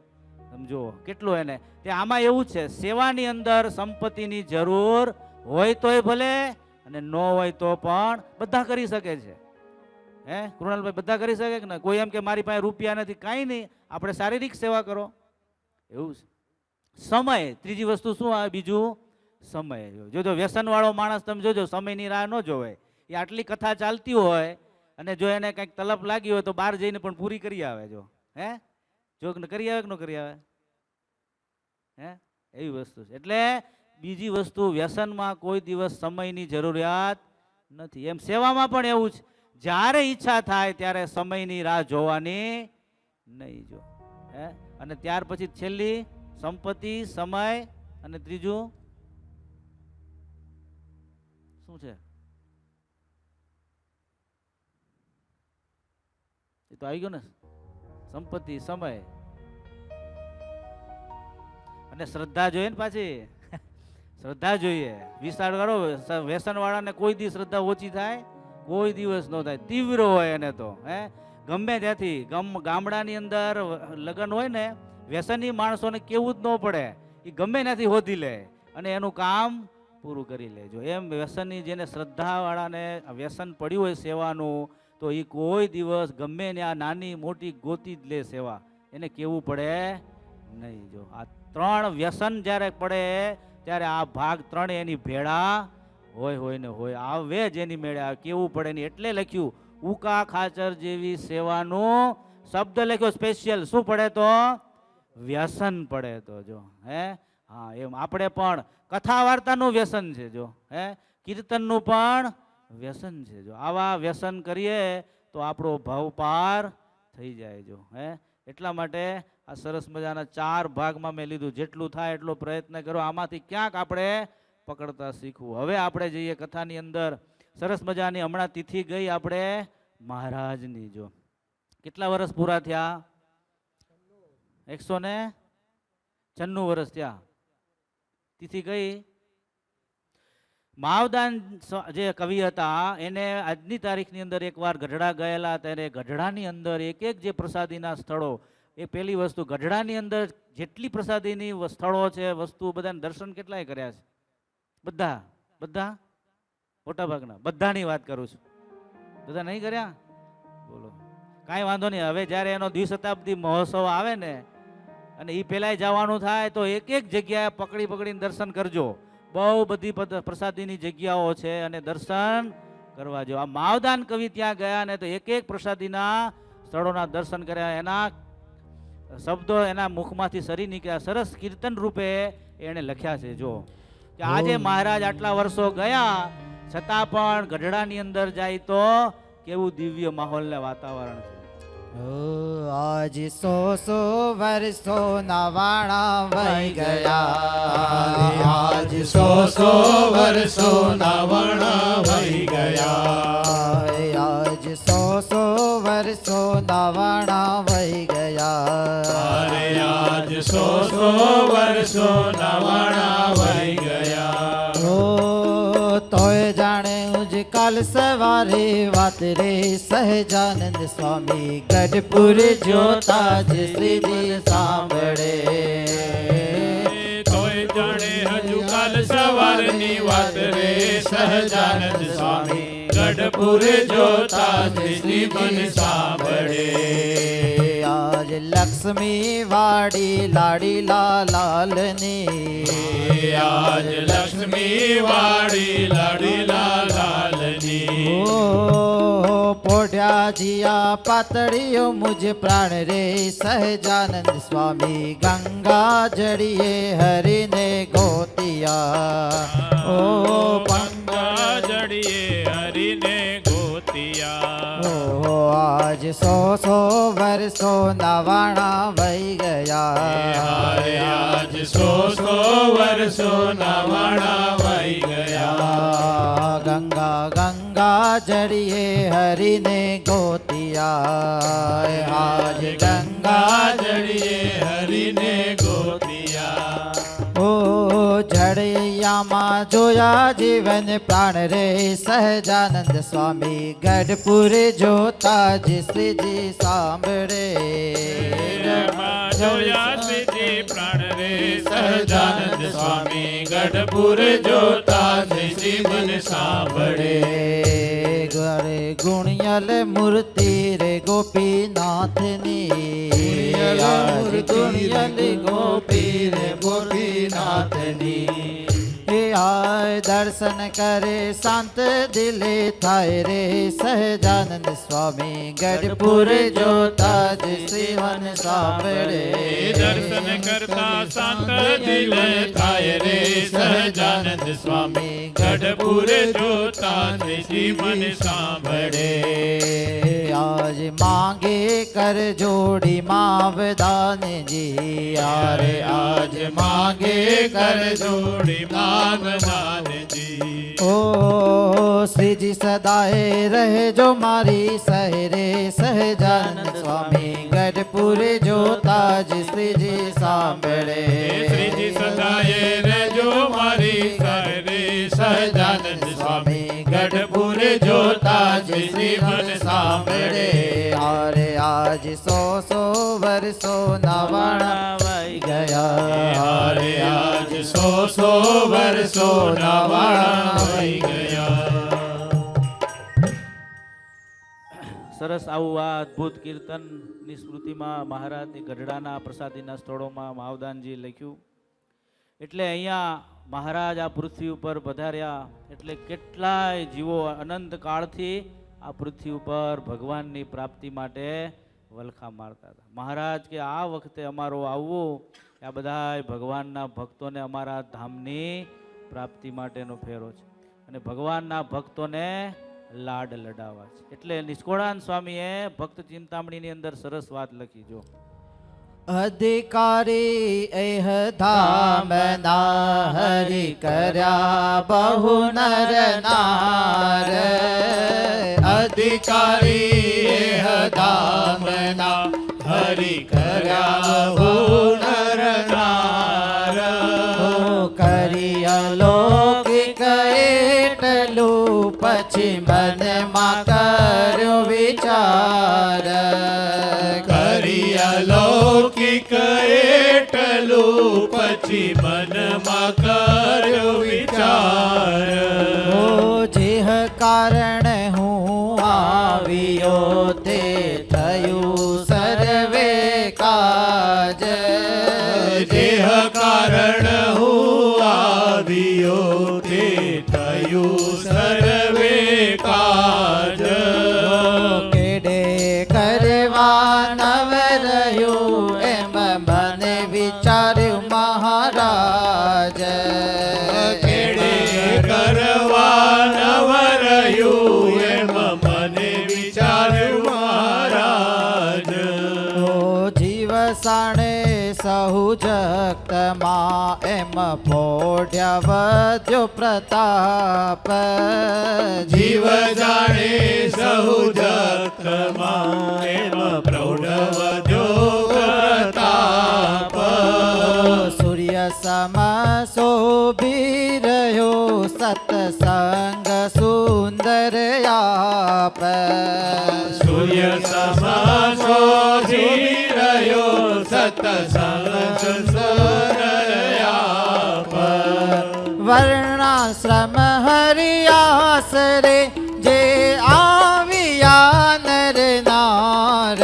તમે જુઓ કેટલું એને. તે આમાં એવું છે, સેવાની અંદર સંપત્તિની જરૂર હોય તોય ભલે અને ન હોય તો પણ બધા કરી શકે છે. કૃણાલભાઈ, બધા કરી શકે કે ના? કોઈ એમ કે મારી પાસે રૂપિયા નથી, કાંઈ નહીં, આપણે શારીરિક સેવા કરો એવું છે. સમય, ત્રીજી વસ્તુ શું આવે? બીજું સમય. જોજો વ્યસન વાળો માણસ તમે જોજો, સમયની રાહ ન જોવે. એ આટલી કથા ચાલતી હોય અને જો એને કંઈક તલપ લાગી હોય તો બહાર જઈને પણ પૂરી કરી આવે. જો જો કરી આવે કે ન કરી આવે? એવી વસ્તુ છે. એટલે બીજી વસ્તુ, વ્યસનમાં કોઈ દિવસ સમયની જરૂરિયાત નથી. એમ સેવામાં પણ એવું છે, જ્યારે ઈચ્છા થાય ત્યારે સમયની રાહ જોવાની નહીં. જો અને ત્યાર પછી છેલ્લી સંપત્તિ, સમય, અને ત્રીજું શું છે? એ તો આવી ગયો ને, સંપત્તિ, સમય અને શ્રદ્ધા જોઈએ ને પાછી. શ્રદ્ધા જોઈએ. વિચાર કરો, વ્યસન વાળાને કોઈ દી શ્રદ્ધા ઓછી થાય? કોઈ દિવસ ન થાય. તીવ્ર હોય એને તો. ગમે ત્યાંથી ગામડાની અંદર લગ્ન હોય ને, વ્યસની માણસોને કેવું જ ન પડે, એ ગમે ત્યાંથી હોધી લે અને એનું કામ પૂરું કરી લેજો. એમ વ્યસનની, જેને શ્રદ્ધા વાળાને વ્યસન પડ્યું હોય સેવાનું, તો એ કોઈ દિવસ ગમે ને આ નાની મોટી ગોતી જ લે સેવા, એને કેવું પડે નહીં. જો આ ત્રણ વ્યસન જ્યારે પડે ત્યારે આ ભાગ ત્રણ એની ભેળા હોય ને હોય, આવે જ એની મેળે કેવું પડે નહીં. એટલે લખ્યું, ઉકા ખાચર જેવી સેવાનું શબ્દ લખ્યો સ્પેશિયલ. શું પડે તો? વ્યસન પડે તો. જો હા, એમ આપણે પણ કથા વાર્તાનું વ્યસન છે. જો કીર્તનનું પણ વ્યસન છે. જો આવા વ્યસન કરીએ તો આપણો ભાવ પાર થઈ જાય. જો એટલા માટે આ સરસ મજાના 4 ભાગમાં મેં લીધું. જેટલું થાય એટલો પ્રયત્ન કરો, આમાંથી ક્યાંક આપણે પકડતા શીખવું. હવે આપણે જઈએ કથાની અંદર. સરસ મજાની હમણાં તિથિ ગઈ આપણે મહારાજની. જો કેટલા વર્ષ પૂરા થયા? 196 વર્ષ ત્યાં. તિથિ કઈ? માવદાન જે કવિ હતા એને આજની તારીખની અંદર એકવાર ગઢડા ગયેલા, ત્યારે ગઢડાની અંદર એક એક જે પ્રસાદીના સ્થળો, એ પહેલી વસ્તુ, ગઢડાની અંદર જેટલી પ્રસાદીની સ્થળો છે, વસ્તુ, બધાને દર્શન કેટલાય કર્યા છે? બધા બધા મોટાભાગના, બધાની વાત કરું છું. બધા નહીં કર્યા? બોલો, કાંઈ વાંધો નહીં. હવે જ્યારે એનો દ્વિશતાબ્દી મહોત્સવ આવે ને, અને એ પહેલાંય જવાનું થાય, તો એક એક જગ્યાએ પકડીને દર્શન કરજો. બહુ બધી પ્રસાદીની જગ્યાઓ છે અને દર્શન કરવા જો. આ માવદાન કવિ ત્યાં ગયા ને, તો એક એક પ્રસાદીના સ્થળોના દર્શન કર્યા. એના શબ્દો એના મુખમાંથી સરી નીકળ્યા, સરસ કીર્તન રૂપે એણે લખ્યા છે. જો કે આજે મહારાજ આટલા વર્ષો ગયા છતાં પણ ગઢડાની અંદર જાય તો કેવું દિવ્ય માહોલ ને વાતાવરણ છે. આજ 100 વર્ષો નવાણા વહી ગયા, આજ 100 વર્ષો નવાણા વહી ગયા, આજ 100 વર્ષો નવાણા વહી ગયા, અરે આજ 100 વર્ષો નવાણા વહી ગયા. તોય જાણે કાલ સવારે વાત રે સહજાનંદ સ્વામી ગઢપુર જોતા જ શ્રીજી સાંભળે. તોય જાણે હજુ કાલ સવારની વાત રે સહજાનંદ સ્વામી ગઢપુર જોતા શ્રી મન સાંભળે. આજ લક્ષ્મી વાડી લાડીલા લાલની, આજ લક્ષ્મી વાડી લાડીલા લાલની, પોઢ્યા જીયા પાતળીઓ મુજ પ્રાણ રે સહજાનંદ સ્વામી ગંગા જડીએ હરિને ગોતિયા. ઓ ગંગા જડીએ હરિને ગોતિયા. આજ 100 વર્ષો નવાણા વહી ગયા, આજ 100 વર્ષો નવાણા વહી ગયા. ગંગા જડીએ હરિને ગોતિયા. આજ ગંગા જડીએ હરિને ગોતિયા. ઓ જડિયામાં જોયા જીવન પ્રાણ રે સહજાનંદ સ્વામી ગઢપુર જોતા જ શ્રીજી સાંભળે. જોયા શ્રીજી પ્રાણ રે સહજાનંદ સ્વામી ગઢપુર જોતા શ્રી મન સાંભળે. ગરે ગુણિયલ મૂર્તિ રે ગોપીનાથની, ગુણિયલ ગોપી રે ગોપીનાથની. આય દર્શન કરે શાંત દિલે થાય રે સહજાનંદ સ્વામી ગઢપુર જોતા જ શ્રી મન સાંભળે. દર્શન કરતા શાંત દિલ થાય રે સહજાનંદ સ્વામી ગઢપુર જોતા શ્રી મન સાંભળે. આજ માંગે કર જોડી માવદાનજી, યારે આજ માગે કર જોડી માગદાનજી. ઓ શ્રીજી સદાએ રહેજો મારી સહેરે સહજાનંદ સ્વામી ગઢપુર જોતા જ શ્રીજી સાંભળે. શ્રીજી સદાએ રહેજો મારી સહરે સહજાનંદ સ્વામી ગઢપુર જોતા શ્રી મન સાંભળે. આરે આજ 100 વર્ષો નવાણા વહી ગયા, અરે આજ 100 વર્ષો નવાણા વહી ગયા. સરસ આવું આ અદ્ભુત કીર્તનની સ્મૃતિમાં મહારાજની ગઢડાના પ્રસાદીના સ્થળોમાં માવદાનજી લખ્યું. એટલે અહીંયા મહારાજ આ પૃથ્વી ઉપર પધાર્યા, એટલે કેટલાય જીવો અનંત કાળથી આ પૃથ્વી ઉપર ભગવાનની પ્રાપ્તિ માટે વલખા મારતા હતા. મહારાજ કે આ વખતે અમારો આવવું આ બધા ભગવાનના ભક્તોને અમારા ધામની પ્રાપ્તિ માટેનો ફેરો છે, અને ભગવાનના ભક્તોને લાડ લડાવવા છે. એટલે નિષ્કોળાન સ્વામીએ ભક્ત ચિંતામણીની અંદર સરસ વાત લખી. જો અધિકારી એહ ધામના હરિ કર્યા બહુ નર નાર. અધિકારી ધામના હરિ કર્યા બહુ લૌકિક એટલું પછી મનમાં કર્યો વિચાર કરી અલૌકિક એટલું પછી મનમાં કર્યો વિચાર ઓ જેહ કારણ હું આવ્યો તે થયું સર્વે કાજ જેહ કારણ હું આવ્યો તે થયું સર્વે કાજ કેડે કરવા નવ રહ્યું એમ મને વિચાર્યું મહારાજ કેડે કરવા નવ રહ્યું એમ મને વિચાર્યું મહારાજ ઓ જીવ સાણે સહુ જગતમાં એમ પોઢ્યા વધ્યો પ્રતાપ જીવ જાણે સહુ જગતમાં એમ પ્રૌઢ વધ્યો પ્રતાપ સૂર્ય સમ શોભી રહ્યો સત્સંગ સુંદર આપ સૂર્ય સમા શોભી રહ્યો સત્સંગ સુંદરયાપ વર્ણાશ્રમ હરિયાસરે જે આવ્યા નર નાર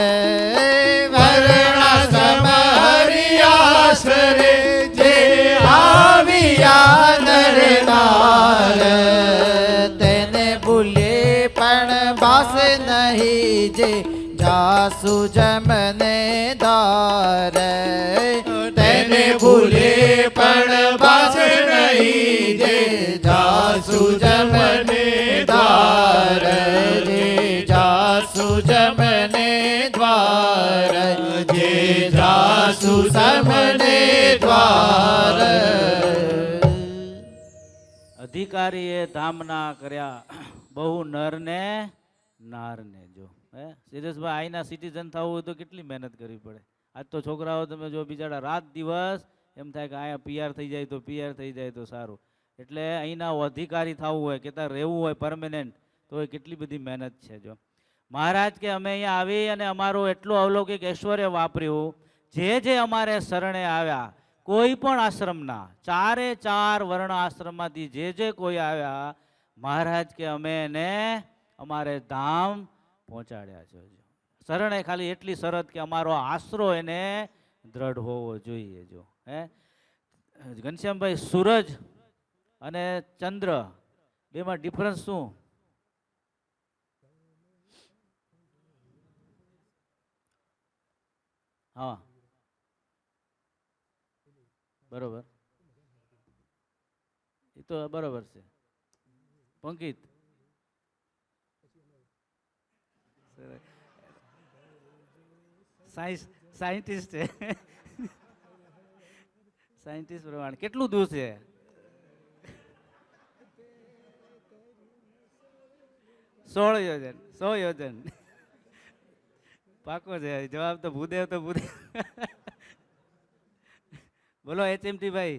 વર્ણાશ્રમ હરિયાસરે જે આવ્યા નર નાર તેને ભૂલે પણ બાસ નહીં જે જાસુ જમને દાર તેને ભૂલે પણ બાસ નહીં જે જાસુ જમને દ્વાર જે જાસુ જમને દ્વાર જે જાસુ જમને દ્વાર અધિકારીએ ધામના કર્યા બહુ નરને નારને જો હે સિરિયસભાઈ અહીંના સિટીઝન થવું હોય તો કેટલી મહેનત કરવી પડે. આજ તો છોકરાઓ તમે જો બિચારા રાત દિવસ એમ થાય કે અહીંયા પીઆર થઈ જાય તો પીઆર થઈ જાય તો સારું. એટલે અહીંના અધિકારી થવું હોય કે ત્યાં રહેવું હોય પરમેનન્ટ તો એ કેટલી બધી મહેનત છે. જો મહારાજ કે અમે અહીંયા આવી અને અમારું એટલું અવલૌકિક ઐશ્વર્ય વાપર્યું જે અમારે શરણે આવ્યા કોઈ પણ આશ્રમના ચારે ચાર વર્ણ આશ્રમમાંથી જે કોઈ આવ્યા મહારાજ કે અમે એને અમારે ધામ પહોંચાડ્યા છે. શરણે ખાલી એટલી શરત કે અમારો આશરો એને દ્રઢ હોવો જોઈએ. જો હે ઘનશ્યામભાઈ સૂરજ અને ચંદ્ર બેમાં ડિફરન્સ શું? હા બરોબર એ તો બરોબર છે. પંકિત સાયન્ટિસ્ટ છે. સાયન્ટિસ્ટ પ્રમાણે કેટલું દૂર છે? સો યોજન પાકો છે. જવાબ તો ભૂદેવ બોલો HMT ભાઈ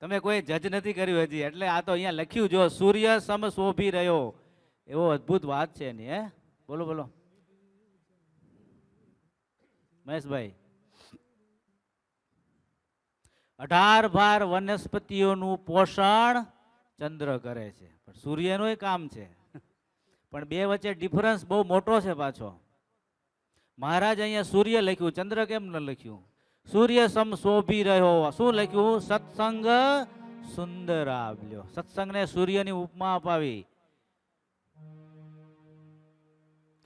તમે કોઈ જજ નથી કર્યું હજી એટલે આ તો અહીંયા લખ્યું જો સૂર્ય સમ શોભી રહ્યો એવો અદ્ભુત વાત છે એની. હે બોલો બોલો મહેશભાઈ. 18 ભાર વનસ્પતિઓનું પોષણ ચંદ્ર કરે છે પણ સૂર્યનું કામ છે. પણ બે વચ્ચે ડિફરન્સ બહુ મોટો છે પાછો. મહારાજ અહીંયા સૂર્ય લખ્યું ચંદ્ર કેમ ન લખ્યું? સૂર્ય સમ શોભી રહ્યો શું લખ્યું? સત્સંગ સુંદર આવ્યો. સત્સંગને સૂર્યની ઉપમા અપાવી.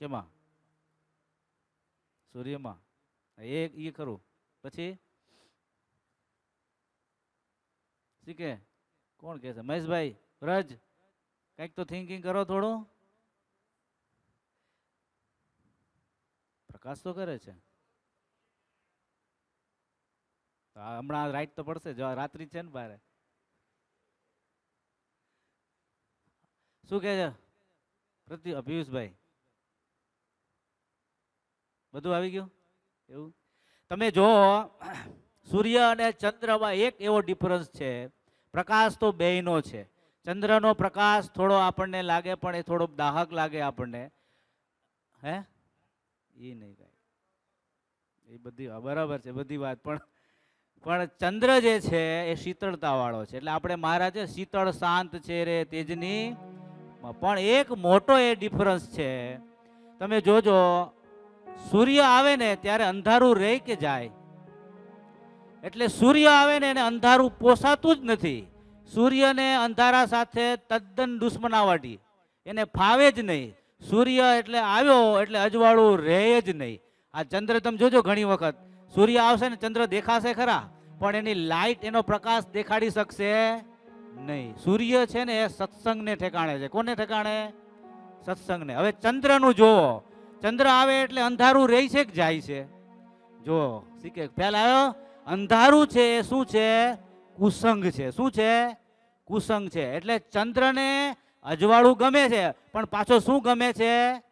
કેમાં? સૂર્યમાં. એ ખરું. પછી શીખે કોણ કે છે? મહેશભાઈ રજ કંઈક તો થિંકિંગ કરો થોડું. પ્રકાશ તો કરે છે. હમણાં રાઈટ તો પડશે જો રાત્રિ છે ને બારે. શું કે છે પિયુષભાઈ? બધું આવી ગયું એવું? તમે જો સૂર્ય અને ચંદ્રમાં એક એવો ડિફરન્સ છે, પ્રકાશ તો બેયનો છે. ચંદ્રનો પ્રકાશ થોડો આપણને લાગે પણ એ થોડો દાહક લાગે આપણને, હે એ નહીં કાંઈ, એ બધી બરાબર છે બધી વાત, પણ ચંદ્ર જે છે એ શીતળતા વાળો છે. એટલે આપણે મહારાજે શીતળ શાંત છે રે તેજની, પણ એક મોટો એ ડિફરન્સ છે. તમે જોજો સૂર્ય આવે ને ત્યારે અંધારું રહે કે જાય, એટલે સૂર્ય આવે ને એને અંધારું પોસાતું જ નથી. સૂર્યને અંધારા સાથે તદ્દન દુશ્મનાવટી, એને ફાવે જ નહીં. સૂર્ય એટલે આવ્યો એટલે અજવાળું રહે જ નહીં. આ ચંદ્ર તમે જોજો ઘણી વખત સૂર્ય આવશે ને ચંદ્ર દેખાશે ખરા, પણ એની લાઈટ એનો પ્રકાશ દેખાડી શકશે નહીં. સૂર્ય છે ને એ સત્સંગને ઠેકાણે છે. કોને ઠેકાણે? સત્સંગને. હવે ચંદ્રનું જોવો, ચંદ્ર આવે એટલે અંધારું રહે છે કે જાય છે? જો શીખે પહેલા આવ્યો અંધારું છે એ શું છે? કુસંગ છે. શું છે? કુસંગ છે. એટલે ચંદ્રને અજવાળું ગમે છે, પણ પાછો શું ગમે છે?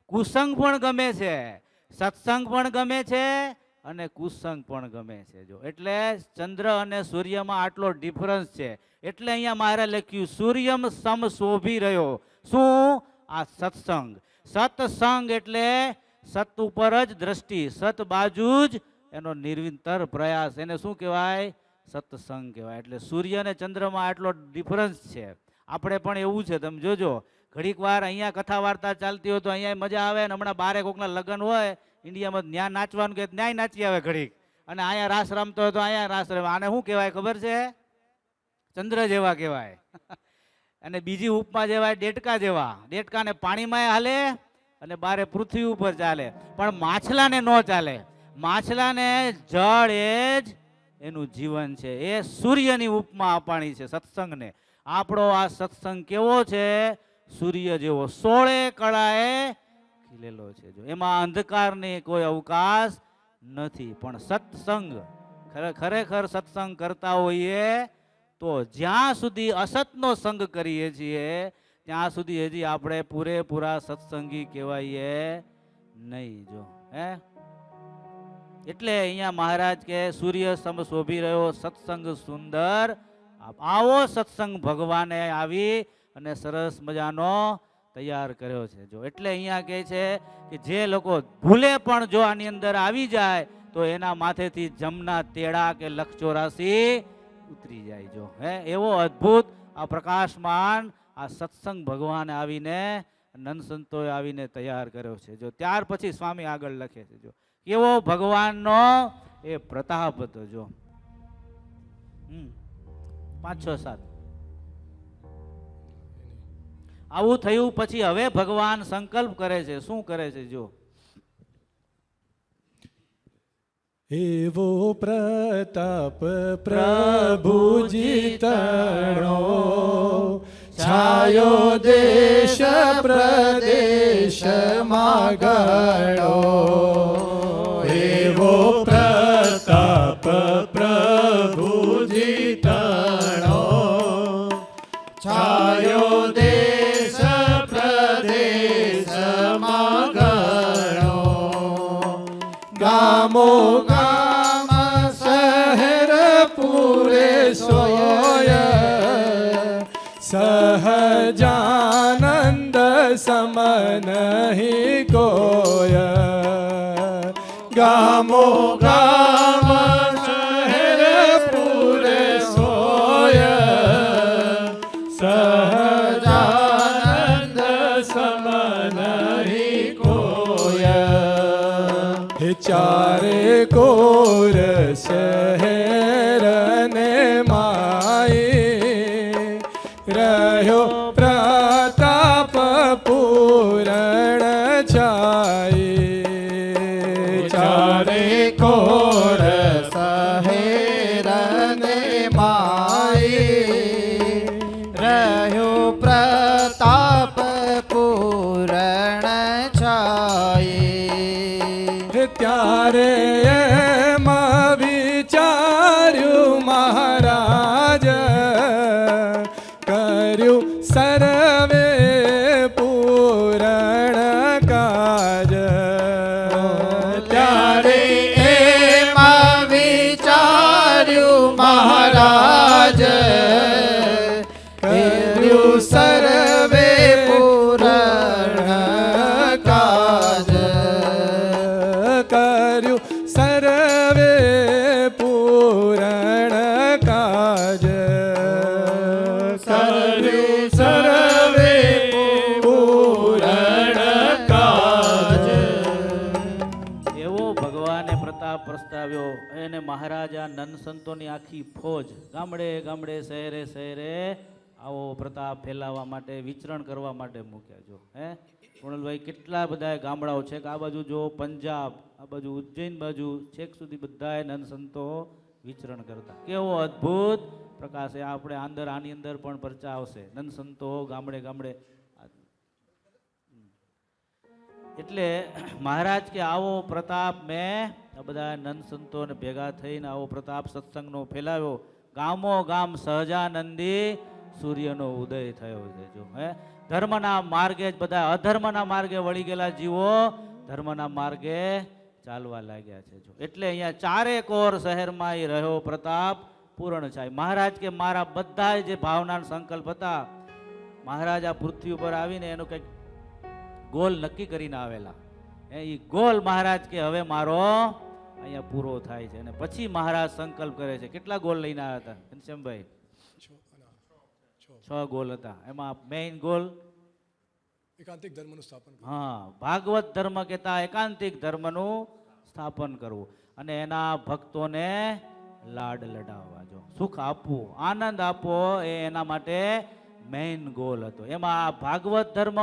કુસંગ પણ ગમે છે, સત્સંગ પણ ગમે છે અને કુસંગ પણ ગમે છે. જો એટલે ચંદ્ર અને સૂર્યમાં આટલો ડિફરન્સ છે. એટલે અહીંયા મારે લખ્યું સૂર્યમ સમ શોભી રહ્યો. શું? આ સત્સંગ. સત્સંગ એટલે સત ઉપર જ દ્રષ્ટિ, સત બાજુ જ એનો નિરંતર પ્રયાસ, એને શું કહેવાય? સત્સંગ કહેવાય. એટલે સૂર્ય અને ચંદ્રમાં આટલો ડિફરન્સ છે. આપણે પણ એવું છે, તમે જોજો ઘડીક વાર અહીંયા કથા વાર્તા ચાલતી હોય તો અહીંયા મજા આવે, ને હમણાં બારે કોકના લગ્ન હોય ઇન્ડિયામાં ત્યાં નાચવાનું કે ન્યાય નાચી આવે ઘડીક, અને અહીંયા રાસ રમતો હોય તો અહીંયા રાસ રમે. આને શું કહેવાય ખબર છે? ચંદ્ર જેવા કહેવાય. અને બીજી ઉપમા જેવાય ડેટકા જેવા. ડેટકાને પાણીમાં હાલે અને બારે પૃથ્વી ઉપર ચાલે, પણ માછલાને ન ચાલે. માછલાને જળ એ જ એનું જીવન છે. એ સૂર્યની ઉપમા આપવાની છે સત્સંગને. આપણો આ સત્સંગ કેવો છે? સૂર્ય જેવો, 16 કળાએ ખીલેલો છે. જો એમાં અંધકારની કોઈ અવકાશ નથી. પણ સત્સંગ ખરેખર સત્સંગ કરતા હોઈએ તો જ્યાં સુધી અસતનો સંગ કરીએ છીએ ત્યાં સુધી હજી આપણે પૂરેપૂરા સત્સંગી કહેવાઈએ નહીં. જો હે એટલે અહીંયા મહારાજ કે સૂર્ય સમ શોભી રહ્યો, સત્સંગ સુંદર. આવો સત્સંગ ભગવાને આવી અને સરસ મજાનો તૈયાર કર્યો છે. જો એટલે અહીંયા કહે છે કે જે લોકો ભૂલે પણ જો આની અંદર આવી જાય તો એના માથેથી જમના તેડા કે લક્ષ 84 ઉતરી જાય. જો હે એવો અદ્ભુત આ પ્રકાશમાન આ સત્સંગ ભગવાને આવીને નંદ સંતોએ આવીને તૈયાર કર્યો છે. જો ત્યાર પછી સ્વામી આગળ લખે છે જો કેવો ભગવાનનો એ પ્રતાપ હતો. જો 5, 6, 7 આવું થયું પછી હવે ભગવાન સંકલ્પ કરે છે. શું કરે છે? જો એવો પ્રતાપ પ્રભુજી તણો, છાયો દેશ પ્રદેશ માં ગણો. એવો પ્રતાપ પ્રભુજી તણો, છાયો દેશ પ્રદેશ માં ગણો. ગામો ગામ શહેર પૂરે સોય, સહજાનંદ સમ નહીં કોય. ગામો ગામ શહેર પૂરે સોય, સહજાનંદ સમ નહીં કોય. ચારે કોર શહેર ને માઈ, રહ્યો પ્રતાપ પૂરણ છાઈ. ચારે કોર શહેર ને માઈ, રહ્યો પ્રતાપ પૂરણ છાઈ. ત્યારે એમ વિચાર્યું મહારાજ, કર્યું સર્વે પૂરણ કાજ. એવો ભગવાને પ્રતાપ પ્રસ્તાવ્યો એને મહારાજા નંદ સંતોની આખી ફોજ ગામડે ગામડે શહેરે શહેરે આવો પ્રતાપ ફેલાવવા માટે વિચરણ કરવા માટે મૂક્યા. જો હે કુણલભાઈ કેટલા બધા ગામડાઓ છે કે આ બાજુ જો પંજાબ, આ બાજુ ઉજ્જૈન બાજુ છેક સુધી બધાએ નંદ સંતો વિચરણ કરતા. કેવો અદ્ભુત પ્રકાશ છે. આપણે આની અંદર પણ પરચા આવશે નંદ સંતો ગામડે ગામડે. એટલે મહારાજ કે આવો પ્રતાપ મેં આ બધા નંદ સંતોને ભેગા થઈને આવો પ્રતાપ સત્સંગનો ફેલાવ્યો. ગામો ગામ સહજાનંદી સૂર્યનો ઉદય થયો છે. જો હે ધર્મના માર્ગે જ બધા અધર્મના માર્ગે વળી ગયેલા જીવો ધર્મના માર્ગે ચાલવા લાગ્યા છે. જો એટલે અહીંયા ચારે કોર શહેરમાં એ રહ્યો પ્રતાપ પૂર્ણ થાય. મહારાજ કે મારા બધા જે ભાવના સંકલ્પ હતા મહારાજ આ પૃથ્વી ઉપર આવીને એનું કંઈક ગોલ નક્કી કરીને આવેલા. એ ગોલ મહારાજ કે હવે મારો અહીંયા પૂરો થાય છે. અને પછી મહારાજ સંકલ્પ કરે છે. કેટલા ગોલ લઈને આવ્યા હતા ઘનશ્યામભાઈ? 6 ગોલ હતા. એમાં મેઇન ગોલ એકાંતિક ધર્મનું સ્થાપન. હા, ભાગવત ધર્મ કહેતા એકાંતિક ધર્મનું સ્થાપન કરવું અને એના ભક્તોને લાડ લડાવવા. જો સુખ આપવું, આનંદ આપવો એ એના માટે મેઇન ગોલ હતો. એમાં આ ભાગવત ધર્મ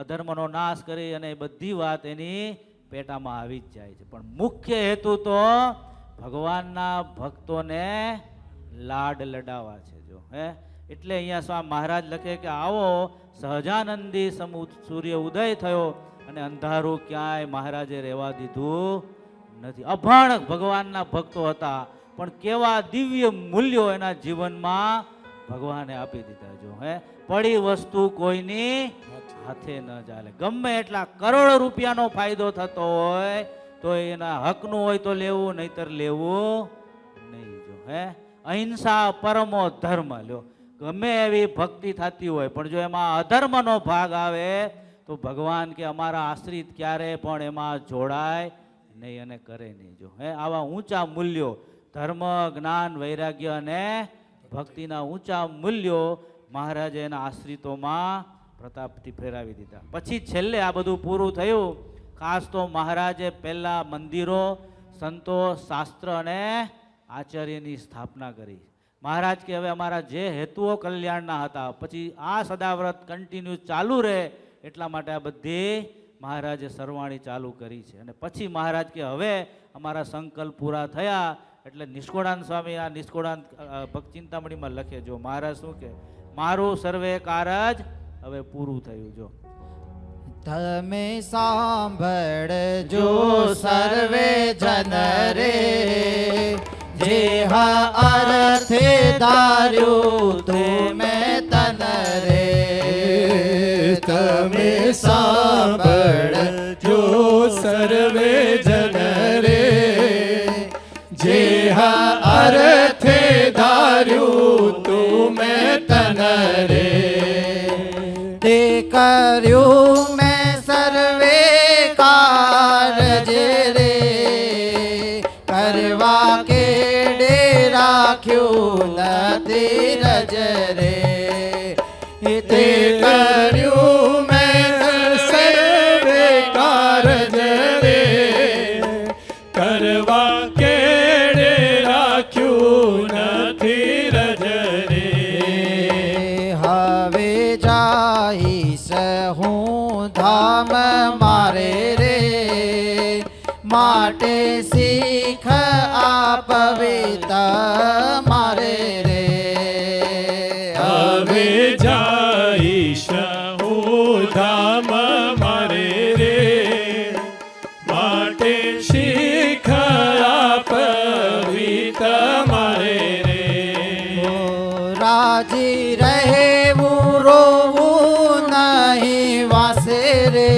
અધર્મનો નાશ કરી અને બધી વાત એની પેટામાં આવી જ જાય છે. પણ મુખ્ય હેતુ તો ભગવાનના ભક્તોને લાડ લડાવવા છે. જો હે એટલે અહીંયા સ્વામી મહારાજ લખે કે આવો સહજાનંદી સૂર્ય ઉદય થયો અને અંધારું ક્યાંય મહારાજે રહેવા દીધું નથી. અભણ ભગવાનના ભક્તો હતા પણ કેવા દિવ્ય મૂલ્યો એના જીવનમાં ભગવાને આપી દીધા. જો હે પડી વસ્તુ કોઈની હાથે ન ચાલે. ગમે એટલા કરોડો રૂપિયાનો ફાયદો થતો હોય તો એના હકનું હોય તો લેવું, નહીતર લેવું નહીં. જો હે અહિંસા પરમો ધર્મ. લ્યો ગમે એવી ભક્તિ થતી હોય પણ જો એમાં અધર્મનો ભાગ આવે તો ભગવાન કે અમારા આશ્રિત ક્યારે પણ એમાં જોડાય નહીં અને કરે નહીં. જો હે આવા ઊંચા મૂલ્યો ધર્મ, જ્ઞાન, વૈરાગ્ય અને ભક્તિના ઊંચા મૂલ્યો મહારાજે એના આશ્રિતોમાં પ્રતાપથી ફેરાવી દીધા. પછી છેલ્લે આ બધું પૂરું થયું. ખાસ તો મહારાજે પહેલા મંદિરો, સંતો, શાસ્ત્ર અને આચાર્યની સ્થાપના કરી. મહારાજ કે હવે અમારા જે હેતુઓ કલ્યાણના હતા પછી આ સદાવ્રત કન્ટિન્યુ ચાલુ રહે એટલા માટે આ બધી મહારાજે સરવાણી ચાલુ કરી છે. અને પછી મહારાજ કે હવે અમારા સંકલ્પ પૂરા થયા એટલે નિષ્કોળાનંદ સ્વામી આ નિષ્કોળાનંદ ભક્ત ચિંતામણીમાં લખે. જો મહારાજ શું કે મારું સર્વે કારજ હવે પૂરું થયું. જો તમે સાંભળજો સર્વે જન રે જેહ અર્થે ધાર્યું તુમે તન રે. તમે સાંભળજો સર્વે જન રે જેહ અર્થે ધાર્યું તુમે તન રે. તે કર્યું મેં સર્વે કારજ રે કરવા કેડે રાખ્યું નથી રજ રે. તે કર્યું મેં સર્વે કારજ રે કરવા કેડે રાખ્યું નથી રજ રે. હવે જાઈશ હું ધામ મારે રે માટે શીખ આપવિત મારે રે. હવે જાઈશ હું ધામ મારે રે માટે શીખ આપવી તમારે રે. રાજી રહેવું રોવું નહીં વાસે રે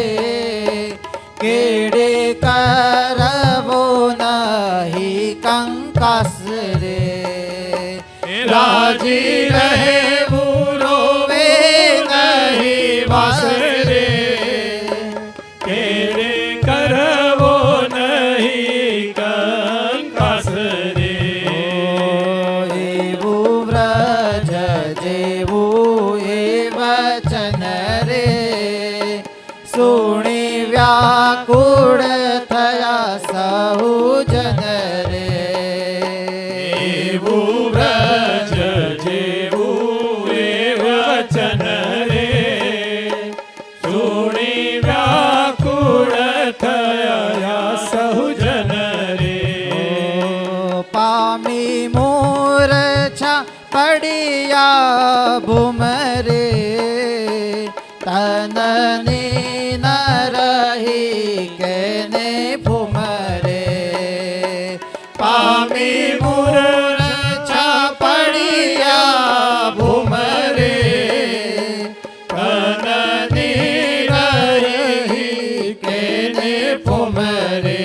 કેડે કરવો નહીં કંકાસ રે. રાજી રહેવું રોવે નહીં વાસ રે કેડે કરવો નહીં કંકાસ રે. એવું વ્રજ જેવું એવ પડ્યા ભૂમરે તનની ન રહી કેને ભૂમરે પામી મૂર્છા પડ્યા ભૂમરે કનની રહી કેને ભૂમરે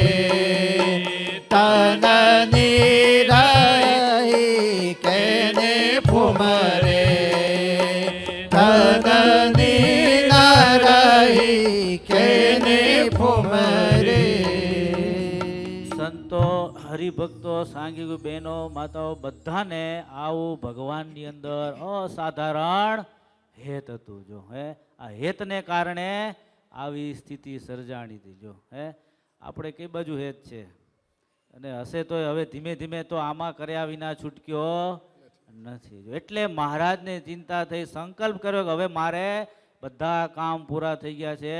તનની રહી કેને ભૂમરે તનની ન રહી કેને ભૂમરે. સંતો, હરિભક્તો, સાંઘિક બહેનો, માતાઓ બધાને આવું ભગવાનની અંદર અસાધારણ હેત હતું. જો હે આ હેતને કારણે આવી સ્થિતિ સર્જાણી હતી. જો હે આપણે કઈ બાજુ હેત છે અને હશે તો હવે ધીમે ધીમે તો આમાં કર્યા વિના છૂટક્યો નથી. જો એટલે મહારાજને ચિંતા થઈ, સંકલ્પ કર્યો કે હવે મારે બધા કામ પૂરા થઈ ગયા છે,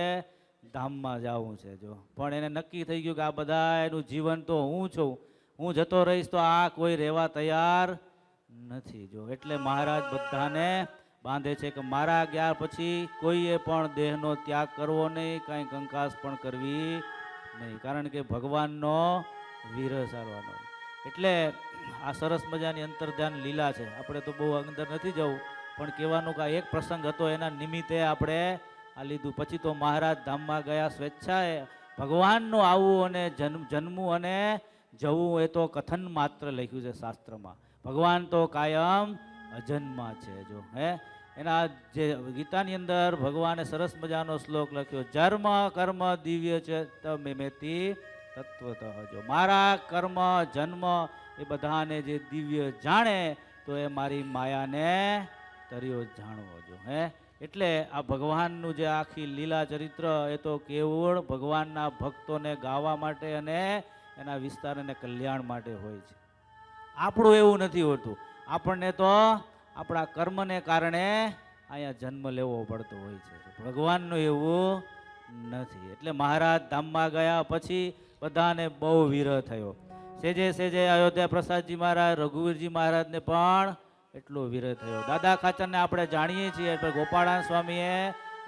ધામમાં જવું છે. જો પણ એને નક્કી થઈ ગયું કે આ બધા એનું જીવન તો હું છું, હું જતો રહીશ તો આ કોઈ રહેવા તૈયાર નથી. જો એટલે મહારાજ બધાને બાંધે છે કે મારા ગયા પછી કોઈએ પણ દેહનો ત્યાગ કરવો નહીં, કાંઈ કંકાસ પણ કરવી નહીં, કારણ કે ભગવાનનો વિરહ સારવાનો. એટલે આ સરસ મજાની અંતર્ધ્યાન લીલા છે. આપણે તો બહુ અંદર નથી જવું, પણ કહેવાનું કે આ એક પ્રસંગ હતો એના નિમિત્તે આપણે આ લીધું. પછી તો મહારાજ ધામમાં ગયા સ્વેચ્છાએ. ભગવાનનું આવવું અને જન્મવું અને જવું એ તો કથન માત્ર લખ્યું છે શાસ્ત્રમાં. ભગવાન તો કાયમ અજન્મા છે. જો હે એના જે ગીતાની અંદર ભગવાને સરસ મજાનો શ્લોક લખ્યો, જન્મ કર્મ દિવ્ય છે તમેતિ તત્વતઃ. જો મારા કર્મ જન્મ એ બધાને જે દિવ્ય જાણે તો એ મારી માયાને તર્યો જાણવો. જો હે એટલે આ ભગવાનનું જે આખી લીલા ચરિત્ર એ તો કેવળ ભગવાનના ભક્તોને ગાવા માટે અને એના વિસ્તાર અને કલ્યાણ માટે હોય છે. આપણું એવું નથી હોતું. આપણને તો આપણા કર્મને કારણે અહીંયા જન્મ લેવો પડતો હોય છે. ભગવાનનું એવું નથી. એટલે મહારાજ ધામમાં ગયા પછી બધાને બહુ વિરહ થયો. સેજે સેજે અયોધ્યા પ્રસાદજી મહારાજ, રઘુવીરજી મહારાજને પણ એટલો વિરહ થયો. દાદા ખાચરને આપણે જાણીએ છીએ, એટલે ગોપાળાન સ્વામીએ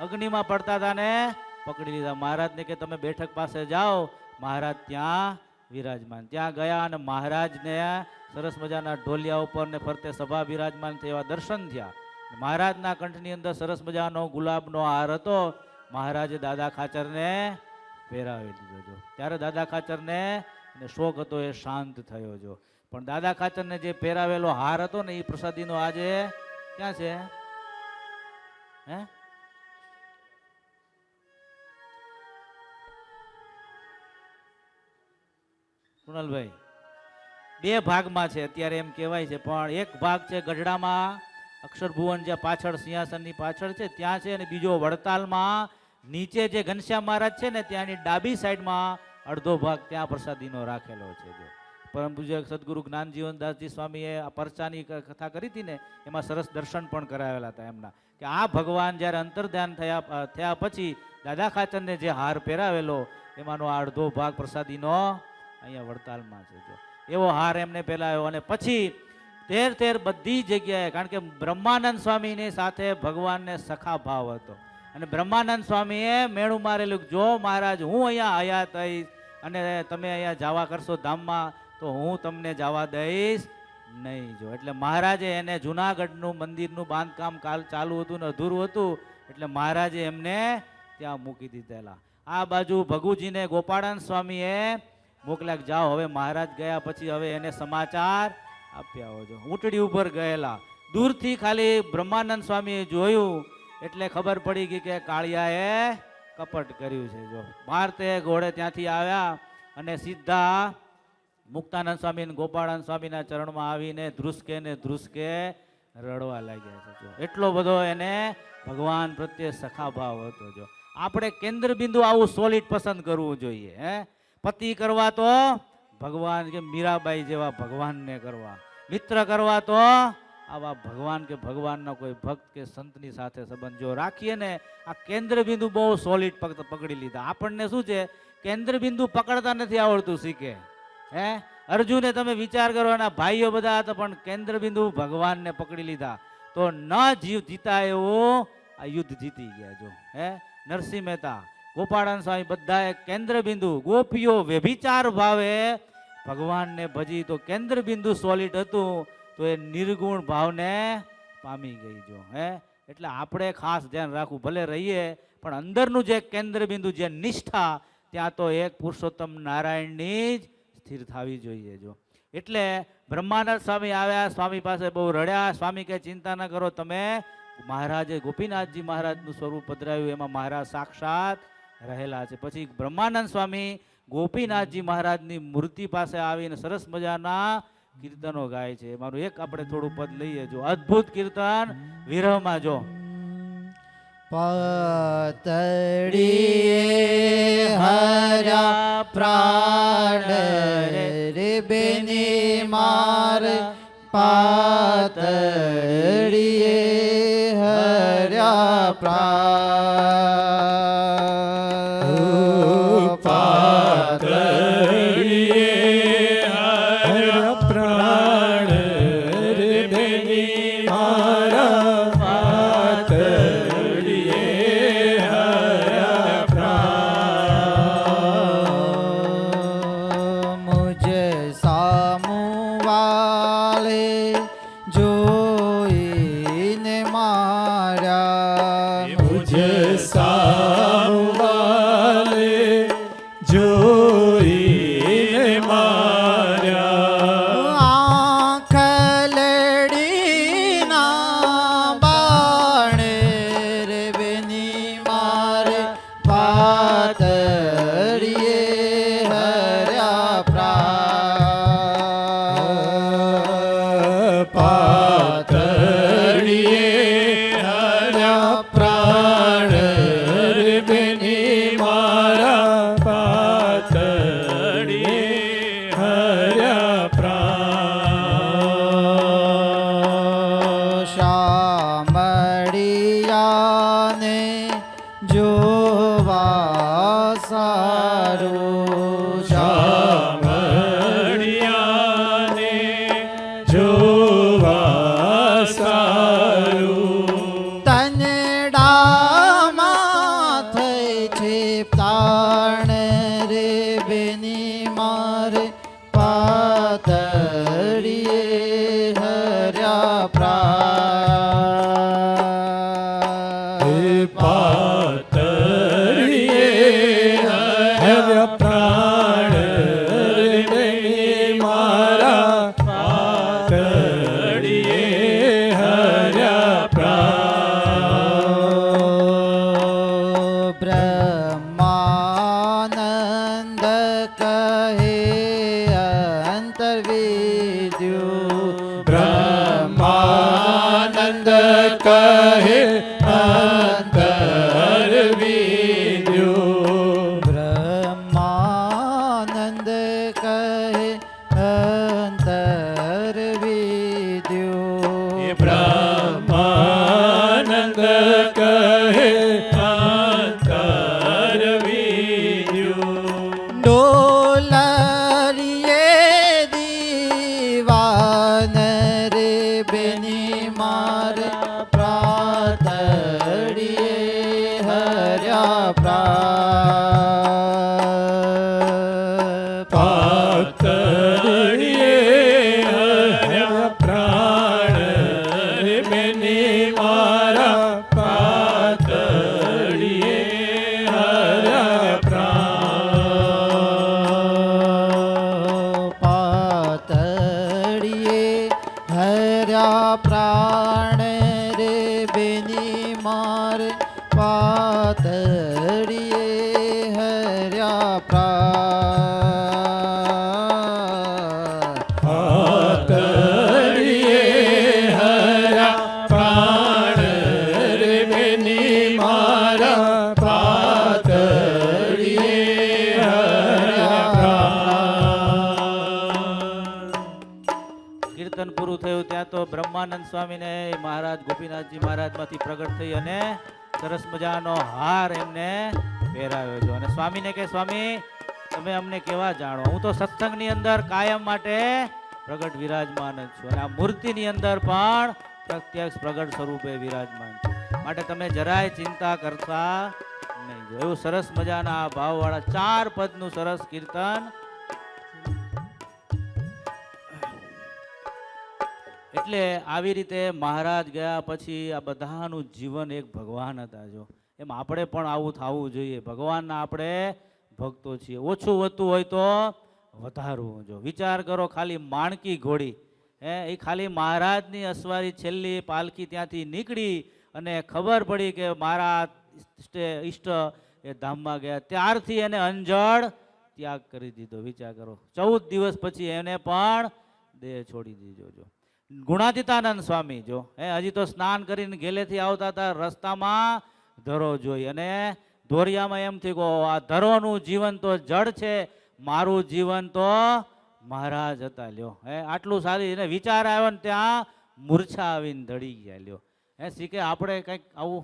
અગ્નિમાં પડતા હતા ને પકડી લીધા. મહારાજને કે તમે બેઠક પાસે જાઓ, મહારાજ ત્યાં વિરાજમાન. ત્યાં ગયા અને મહારાજને સરસ મજાના ઢોલિયા ઉપર ને ફરતે સભા બિરાજમાન થયા, દર્શન થયા. મહારાજના કંઠની અંદર સરસ મજાનો ગુલાબનો હાર હતો. મહારાજે દાદા ખાચરને પહેરાવી દીધો. જો ત્યારે દાદા ખાચરને શોક હતો એ શાંત થયો. જો પણ દાદા ખાચરને જે પહેરાવેલો હાર હતો ને એ પ્રસાદીનો આજે ક્યાં છે? હે કુણાલભાઈ, બે ભાગમાં છે અત્યારે એમ કહેવાય છે, પણ એક ભાગ છે ગઢડામાં અક્ષરભુવન જ્યાં પાછળ સિંહાસનની પાછળ છે ત્યાં છે, અને બીજો વડતાલમાં નીચે જે ઘનશ્યામ મહારાજ છે ને ત્યાંની ડાબી સાઈડમાં અડધો ભાગ ત્યાં પ્રસાદીનો રાખેલો છે. જો પરમ પૂજ્ય સદગુરુ જ્ઞાનજીવનદાસજી સ્વામીએ આ પરચાની કથા કરી હતી ને એમાં સરસ દર્શન પણ કરાવેલા હતા એમના, કે આ ભગવાન જ્યારે અંતર્ધ્યાન થયા પછી દાદા ખાચરને જે હાર પહેરાવેલો એમાંનો આ અડધો ભાગ પ્રસાદીનો અહીંયા વડતાલમાં છે. જો એવો હાર એમને પહેરાવ્યો. અને પછી 13 બધી જગ્યાએ, કારણ કે બ્રહ્માનંદ સ્વામીની સાથે ભગવાનને સખા ભાવ હતો, અને બ્રહ્માનંદ સ્વામીએ મેળું મારેલું, જો મહારાજ હું અહીંયા હયાત થઈશ અને તમે અહીંયા જવા કરશો ધામમાં તો હું તમને જવા દઈશ નહીં. જો એટલે મહારાજે એને જુનાગઢનું મંદિરનું બાંધકામ ચાલુ હતું ને અધૂરું હતું, એટલે મહારાજે એમને ત્યાં મૂકી દીધેલા. આ બાજુ ભગુજીને ગોપાળાન સ્વામીએ મોકલ્યા, જાઓ હવે મહારાજ ગયા પછી હવે એને સમાચાર આપ્યા હોજો. ઊંટડી ઉપર ગયેલા, દૂરથી ખાલી બ્રહ્માનંદ સ્વામીએ જોયું એટલે ખબર પડી ગઈ કે કાળિયાએ કપટ કર્યું છે. જો મારતે ઘોડે ત્યાંથી આવ્યા અને સીધા મુક્તાનંદ સ્વામી અને ગોપાળાનંદ સ્વામીના ચરણમાં આવીને ધ્રુસકે ને ધ્રુસકે રડવા લાગ્યા છે. જો એટલો બધો એને ભગવાન પ્રત્યે સખા ભાવ હતો. જો આપણે કેન્દ્ર બિંદુ આવું સોલિડ પસંદ કરવું જોઈએ. હે પતિ કરવા તો ભગવાન કે મીરાબાઈ જેવા ભગવાનને કરવા, મિત્ર કરવા તો આવા ભગવાન કે ભગવાનના કોઈ ભક્ત કે સંતની સાથે સંબંધ જો રાખીએ ને, આ કેન્દ્ર બિંદુ બહુ સોલિડ પકડી લીધા. આપણને શું છે, કેન્દ્ર બિંદુ પકડતા નથી આવડતું, શીખે. હે અર્જુને તમે વિચાર કરો, એના ભાઈઓ બધા હતા પણ કેન્દ્ર બિંદુ ભગવાનને પકડી લીધા. તો ન જીતા એવું આ યુદ્ધ જીતી ગયા. જો હે નરસિંહ મહેતા, ગોપાળાન સ્વામી બધાએ કેન્દ્ર બિંદુ, ગોપીઓ વ્યભિચાર ભાવે ભગવાનને ભજી તો કેન્દ્ર બિંદુ સોલિડ હતું તો એ નિર્ગુણ ભાવને પામી ગઈ. જો હે એટલે આપણે ખાસ ધ્યાન રાખવું, ભલે રહીએ પણ અંદરનું જે કેન્દ્ર બિંદુ, જે નિષ્ઠા, ત્યાં તો એક પુરુષોત્તમ નારાયણની જ સ્થિર થવી જોઈએ. જો એટલે બ્રહ્માનંદ સ્વામી આવ્યા, સ્વામી પાસે બહુ રડ્યા. સ્વામી કે ચિંતા ન કરો, તમે મહારાજે ગોપીનાથજી મહારાજનું સ્વરૂપ પધરાવ્યું, એમાં મહારાજ સાક્ષાત રહેલા છે. પછી બ્રહ્માનંદ સ્વામી ગોપીનાથજી મહારાજની મૂર્તિ પાસે આવીને સરસ મજાના કીર્તનો ગાય છે. મારું એક આપણે થોડું પદ લઈએ. જો અદ્ભુત કીર્તન વિરહમાં. જો પાતળીએ હર્યા પ્રાણ રે બેની માર, પાતળીએ હર્યા પ્રાણ, પાતળીએ હર્યા પ્રાણ રે બેની મારા, પાતળીએ હર્યા પ્રાણ. મુજ સામું વાલે જોઈને માર્યા, મુજ સામવાલે જોઈને માર્યા, આંખ લડીના બાણ રે બેની મારે, પાતળીએ હર્યા પ્રાણ, પાતળીએ હર્યા પ્રાણ રે બેની મારા, પાતળીએ હર્યા પ્રાણ. શામળિયાને જોવા સારું, શામળિયાને જોવા સારું, તનડામાં થઈ છે પ્રાણ રે બેની મારે, પાતળીએ હર્યા પ્રાણ, હે પાતળીએ હર્યા પ્રાણ રે બેની મારા, પાતળીએ હર્યા પ્રાણ. બ્રહ્માનંદ કહે અંતર્વિદ્યુ, બ્રહ્માનંદ કહે અંતર્વિદ્યુ, બ્રહ્માનંદ કહે અંતર્વિદ્યુ, બ્રહ્માનંદ કહે અંતર્વિદ્યુ, ડોલરીએ દીવાન રે બેની મારે, પાતળીએ હર્યા પ્રાણ, પાતળીએ હર્યા પ્રાણ રે બેની મારા, પાતળીએ હર્યા પ્રાણ. પાતળીએ હર્યા પ્રાણ રે બેની માર, પાતળીએ હર્યા પ્રાણ, પાતળીએ હર્યા પ્રાણ રે બેની મારા, પાતળીએ હર્યા પ્રાણ. કીર્તન પૂરું થયું ત્યાં તો બ્રહ્માનંદ સ્વામીને મહારાજ ગોપીનાથજી મહારાજમાંથી પ્રગટ થઈ અને સરસ મજાનો હાર એમને પહેરાવ્યો છે. અને સ્વામીને કે સ્વામી તમે અમને કેવા જાણો, હું તો સત્સંગની અંદર કાયમ માટે પ્રગટ વિરાજમાન જ છું અને આ મૂર્તિની અંદર પણ પ્રત્યક્ષ પ્રગટ સ્વરૂપે વિરાજમાન છે. માટે તમે જરાય ચિંતા કરતા નહીં. જો એવું સરસ મજાના ભાવવાળા 4 પદનું સરસ કીર્તન. એટલે આવી રીતે મહારાજ ગયા પછી આ બધાનું જીવન એક ભગવાન હતા. જો એમ આપણે પણ આવું થવું જોઈએ. ભગવાનના આપણે ભક્તો છીએ. ઓછું વધતું હોય તો વધારવું. જો વિચાર કરો, ખાલી માણકી ઘોડી એ ખાલી મહારાજની અસવારી છેલ્લી પાલખી ત્યાંથી નીકળી અને ખબર પડી કે મારા ઈષ્ટ એ ધામમાં ગયા, ત્યારથી એને અંજળ ત્યાગ કરી દીધો. વિચાર કરો, 14 દિવસ પછી એને પણ દેહ છોડી દીધો. જો ગુણાતીતાનંદ સ્વામી જો હજી તો સ્નાન કરીને ઘેલેથી આવતા હતા, રસ્તામાં ધરો જોઈ અને ધોરિયામાં એમ થયું કે આ ધરોનું જીવન તો જડ છે, મારું જીવન તો મહારાજ હતા. લ્યો આટલું સારી એને વિચાર આવ્યો ને ત્યાં મૂર્છા આવીને ધડી ગયા. લ્યો શીખે આપણે કંઈક આવું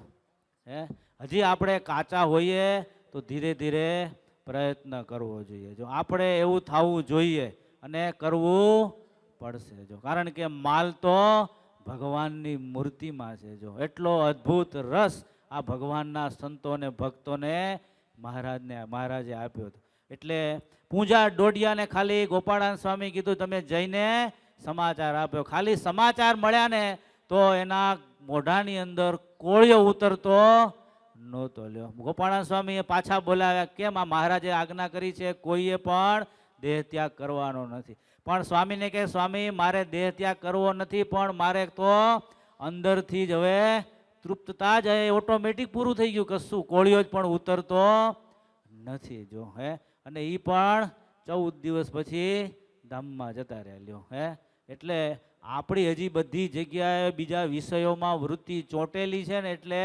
હજી આપણે કાચા હોઈએ તો ધીરે ધીરે પ્રયત્ન કરવો જોઈએ. જો આપણે એવું થવું જોઈએ અને કરવું પડશે. જો કારણ કે માલ તો ભગવાનની મૂર્તિમાં છે. જો એટલો અદ્ભુત રસ આ ભગવાનના સંતોને ભક્તોને મહારાજે આપ્યો હતો. એટલે પૂજા ડોડિયાને ખાલી ગોપાળાન સ્વામી કીધું તમે જઈને સમાચાર આપ્યો. ખાલી સમાચાર મળ્યા ને તો એના મોઢાની અંદર કોળિયો ઉતરતો નહોતો. લ્યો ગોપાળાન સ્વામીએ પાછા બોલાવ્યા, કેમ? આ મહારાજે આજ્ઞા કરી છે કોઈએ પણ દેહ ત્યાગ કરવાનો નથી. પણ સ્વામીને કહે, સ્વામી મારે દેહ ત્યાગ કરવો નથી, પણ મારે તો અંદરથી જ હવે તૃપ્તતા જ ઓટોમેટિક પૂરું થઈ ગયું, કશું કોળિયો જ પણ ઉતરતો નથી. જો અને એ પણ 14 દિવસ પછી ધામમાં જતા રહ્યા. લ્યો એટલે આપણી હજી બધી જગ્યાએ બીજા વિષયોમાં વૃત્તિ ચોંટેલી છે ને, એટલે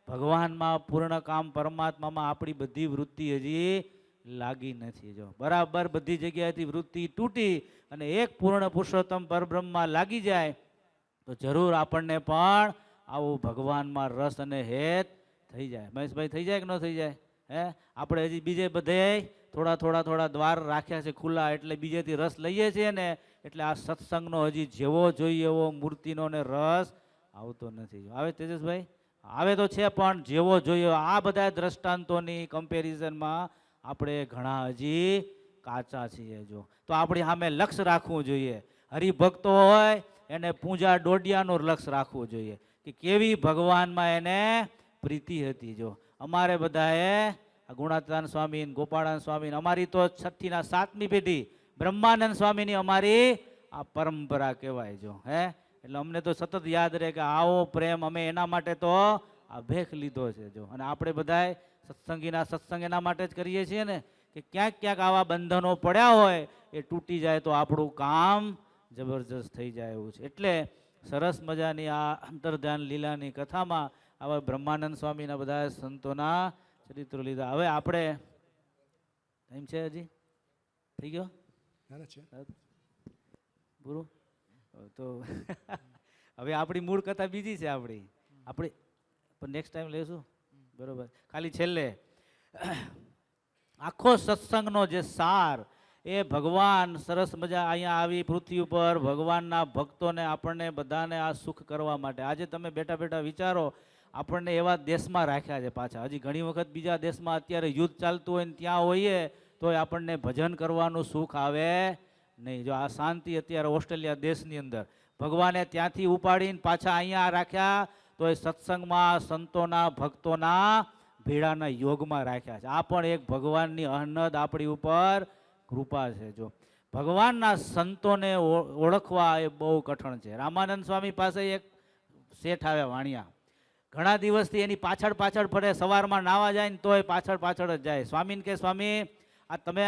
ભગવાનમાં પૂર્ણ કામ પરમાત્મામાં આપણી બધી વૃત્તિ હજી લાગી નથી. જો બરાબર બધી જગ્યાએથી વૃત્તિ તૂટી અને એક પૂર્ણ પુરુષોત્તમ પરબ્રહ્મમાં લાગી જાય તો જરૂર આપણને પણ આવું ભગવાનમાં રસ અને હેત થઈ જાય. મહેશભાઈ થઈ જાય કે ન થઈ જાય? આપણે હજી બીજે બધે થોડા દ્વાર રાખ્યા છે ખુલ્લા, એટલે બીજેથી રસ લઈએ છીએ ને, એટલે આ સત્સંગનો હજી જેવો જોઈએ એવો મૂર્તિનો ને રસ આવતો નથી. આવે તેજસભાઈ? આવે તો છે, પણ જેવો જોઈએ આ બધા દ્રષ્ટાંતોની કમ્પેરિઝનમાં આપણે ઘણા હજી કાચા છીએ. જો તો આપણી સામે લક્ષ્ય રાખવું જોઈએ. હરિભક્તો હોય એને પૂજા ડોડિયાનું લક્ષ્ય રાખવું જોઈએ કે કેવી ભગવાનમાં એને પ્રીતિ હતી. જો અમારે બધાએ ગુણાતીતાનંદ સ્વામી, ગોપાળાનંદ સ્વામી, અમારી તો 6ઠી થી 7મી પેઢી બ્રહ્માનંદ સ્વામીની અમારી આ પરંપરા કહેવાય. જો એટલે અમને તો સતત યાદ રહે કે આવો પ્રેમ અમે એના માટે તો આ ભેખ લીધો છે. જો અને આપણે બધાએ સત્સંગીના સત્સંગ એના માટે જ કરીએ છીએ ને કે ક્યાંક આવા બંધનો પડ્યા હોય એ તૂટી જાય તો આપણું કામ જબરજસ્ત થઈ જાય એવું છે. એટલે સરસ મજાની આ અંતર્ધ્યાન લીલાની કથામાં આવા બ્રહ્માનંદ સ્વામીના બધા સંતોના ચરિત્રો લીધા. હવે આપણે ટાઈમ છે હજી? થઈ ગયો પૂરું? તો હવે આપણી મૂળ કથા બીજી છે. આપણી પણ નેક્સ્ટ ટાઈમ લેશું. બરોબર. ખાલી છેલ્લે આખો સત્સંગનો જે સાર એ ભગવાન સરસ મજા અહીંયા આવી પૃથ્વી ઉપર ભગવાનના ભક્તોને આપણને બધાને આ સુખ કરવા માટે. આજે તમે બેઠા બેઠા વિચારો, આપણને એવા દેશમાં રાખ્યા છે પાછા. હજી ઘણી વખત બીજા દેશમાં અત્યારે યુદ્ધ ચાલતું હોય ને ત્યાં હોઈએ તો આપણને ભજન કરવાનું સુખ આવે નહીં. જો આ શાંતિ અત્યારે ઓસ્ટ્રેલિયા દેશની અંદર ભગવાને ત્યાંથી ઉપાડીને પાછા અહીંયા રાખ્યા તો એ સત્સંગમાં સંતોના ભક્તોના ભેળાના યોગમાં રાખ્યા છે. આ પણ એક ભગવાનની અહનદ આપણી ઉપર કૃપા છે. જો ભગવાનના સંતોને ઓળખવા એ બહુ કઠણ છે. રામાનંદ સ્વામી પાસે એક શેઠ આવ્યા વાણિયા, ઘણા દિવસથી એની પાછળ ફરે, સવારમાં નાવા જાય ને તોય પાછળ જ જાય. સ્વામીને કે સ્વામી આ તમે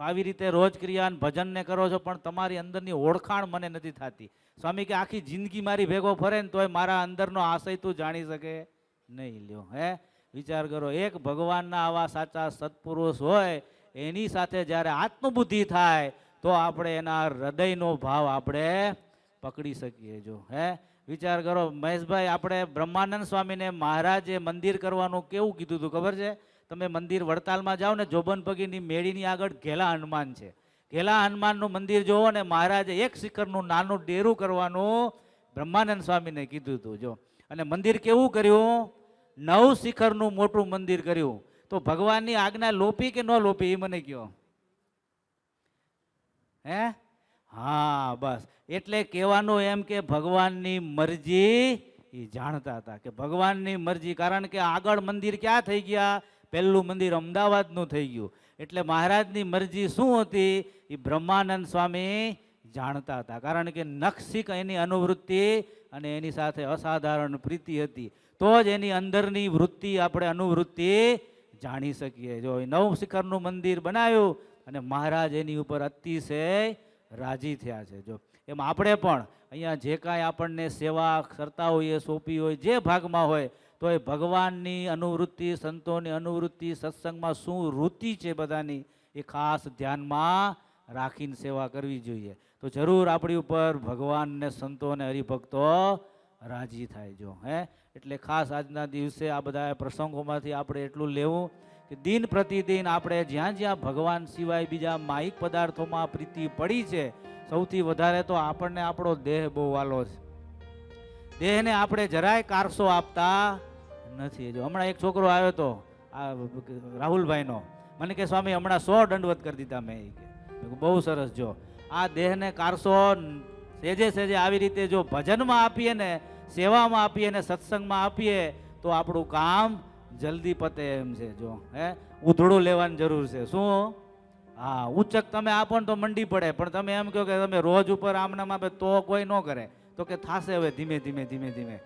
આવી રીતે રોજ ક્રિયા ભજનને કરો છો પણ તમારી અંદરની ઓળખાણ મને નથી થતી. સ્વામી કે આખી જિંદગી મારી ભેગો ફરે ને તોય મારા અંદરનો આશય તું જાણી શકે નહીં. લ્યો વિચાર કરો, એક ભગવાનના આવા સાચા સત્પુરુષ હોય એની સાથે જ્યારે આત્મબુદ્ધિ થાય તો આપણે એના હૃદયનો ભાવ આપણે પકડી શકીએ. જો વિચાર કરો મહેશભાઈ, આપણે બ્રહ્માનંદ સ્વામીને મહારાજે મંદિર કરવાનું કેવું કીધું હતું ખબર છે? તમે મંદિર વડતાલમાં જાઓ ને, જોબન પગીની મેળીની આગળ ઘેલા હનુમાન છે. ઘેલા હનુમાનનું મંદિર જોવો ને, મહારાજે એક શિખરનું નાનું ડેરું કરવાનું બ્રહ્માનંદ સ્વામીને કીધું હતું જો. અને મંદિર કેવું કર્યું? 9 શિખરનું મોટું મંદિર કર્યું. તો ભગવાનની આજ્ઞા લોપી કે ન લોપી એ મને કહો. હે? હા બસ. એટલે કહેવાનું એમ કે ભગવાનની મરજી એ જાણતા હતા કે ભગવાનની મરજી. કારણ કે આગળ મંદિર ક્યાં થઈ ગયા? પહેલું મંદિર અમદાવાદનું થઈ ગયું. એટલે મહારાજની મરજી શું હતી એ બ્રહ્માનંદ સ્વામી જાણતા હતા. કારણ કે નખશિખ એની અનુવૃત્તિ અને એની સાથે અસાધારણ પ્રીતિ હતી. તો જ એની અંદરની વૃત્તિ આપણે અનુવૃત્તિ જાણી શકીએ. જો 9 શિખરનું મંદિર બનાવ્યું અને મહારાજ એની ઉપર અતિશય રાજી થયા છે. જો એમ આપણે પણ અહીંયા જે કાંઈ આપણને સેવા કરતા હોઈએ, સોંપી હોય, જે ભાગમાં હોય, તો એ ભગવાનની અનુવૃત્તિ, સંતોની અનુવૃત્તિ, સત્સંગમાં શું રુચિ છે બધાની એ ખાસ ધ્યાનમાં રાખીને સેવા કરવી જોઈએ. તો જરૂર આપણી ઉપર ભગવાન ને સંતો ને હરિભક્તો રાજી થાય. જો એટલે ખાસ આજના દિવસે આ બધા પ્રસંગોમાંથી આપણે એટલું લેવું કે દિન પ્રતિદિન આપણે જ્યાં જ્યાં ભગવાન સિવાય બીજા માહિક પદાર્થોમાં પ્રીતિ પડી છે, સૌથી વધારે તો આપણને આપણો દેહ બહુ વાલો છે. દેહને આપણે જરાય કારસો આપતા નથી. જો હમણાં એક છોકરો આવ્યો હતો આ રાહુલભાઈનો, મને કે સ્વામી હમણાં 100 દંડવત કરી દીધા મેં. બહુ સરસ. જો આ દેહને કારસો સેજે સેજે આવી રીતે જો ભજનમાં આપીએ ને, સેવામાં આપીએ ને, સત્સંગમાં આપીએ તો આપણું કામ જલ્દી પતે એમ છે. જો ઉધડું લેવાની જરૂર છે. શું? હા, ઉચક તમે આપો ને તો મંડી પડે, પણ તમે એમ કહો કે તમે રોજ ઉપર આમનામ આપે તો કોઈ ન કરે, તો કે થાશે હવે ધીમે ધીમે ધીમે ધીમે.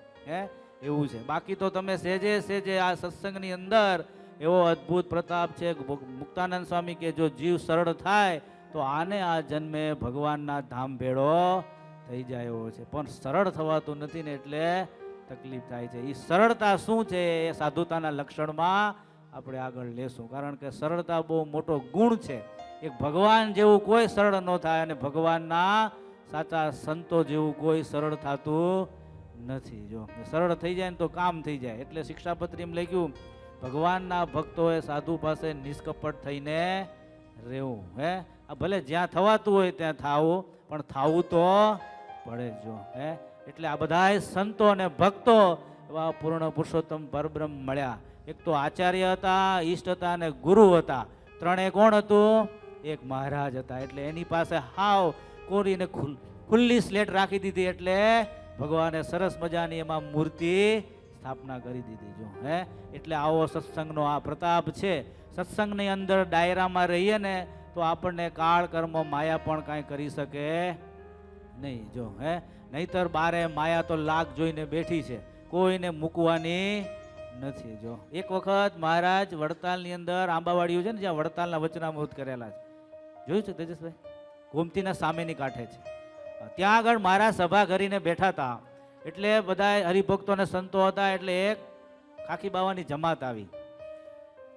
એવું છે. બાકી તો તમે સેજે સેજે આ સત્સંગની અંદર એવો અદ્ભુત પ્રતાપ છે. મુક્તાનંદ સ્વામી કે જો જીવ સરળ થાય તો આને આ જન્મે ભગવાનના ધામ ભેળો થઈ જાય એવો છે. પણ સરળ થવાતું નથી ને એટલે તકલીફ થાય છે. એ સરળતા શું છે એ સાધુતાના લક્ષણમાં આપણે આગળ લેશું. કારણ કે સરળતા બહુ મોટો ગુણ છે. એક ભગવાન જેવું કોઈ સરળ ન થાય અને ભગવાનના સાચા સંતો જેવું કોઈ સરળ થતું નથી. જો સરળ થઈ જાય ને તો કામ થઈ જાય. એટલે શિક્ષાપત્રીમાં લખ્યું ભગવાનના ભક્તોએ સાધુ પાસે નિષ્કપટ થઈને રહેવું. આ ભલે જ્યાં થવાતું હોય ત્યાં થાવું, પણ થાવું તો પડે. જો એટલે આ બધા સંતો અને ભક્તો એવા પૂર્ણ પુરુષોત્તમ પરબ્રહ્મ મળ્યા. એક તો આચાર્ય હતા, ઈષ્ટ હતા અને ગુરુ હતા. ત્રણે કોણ હતું? એક મહારાજ હતા. એટલે એની પાસે હાવ કોરીને ખુલ્લી સ્લેટ રાખી દીધી. એટલે ભગવાને સરસ મજાની એમાં મૂર્તિ સ્થાપના કરી દીધી. જો એટલે આવો સત્સંગનો આ પ્રતાપ છે. સત્સંગની અંદર ડાયરામાં રહીએ ને તો આપણને કાળ કર્મ માયા પણ કાંઈ કરી શકે નહીં. જો નહીતર બારે માયા તો લાખ જોઈને બેઠી છે, કોઈને મૂકવાની નથી. જો એક વખત મહારાજ વડતાલની અંદર આંબાવાડીઓ છે ને જ્યાં વડતાલના વચનામૃત કરેલા છે, જોયું છે તેજસભાઈ? ગોમતીના સામેની કાંઠે છે. ત્યાં આગળ મહારાજ સભા કરીને બેઠા હતા. એટલે બધા હરિભક્તો ને સંતો હતા. એટલે એક ખાખી બાવાની જમાત આવી.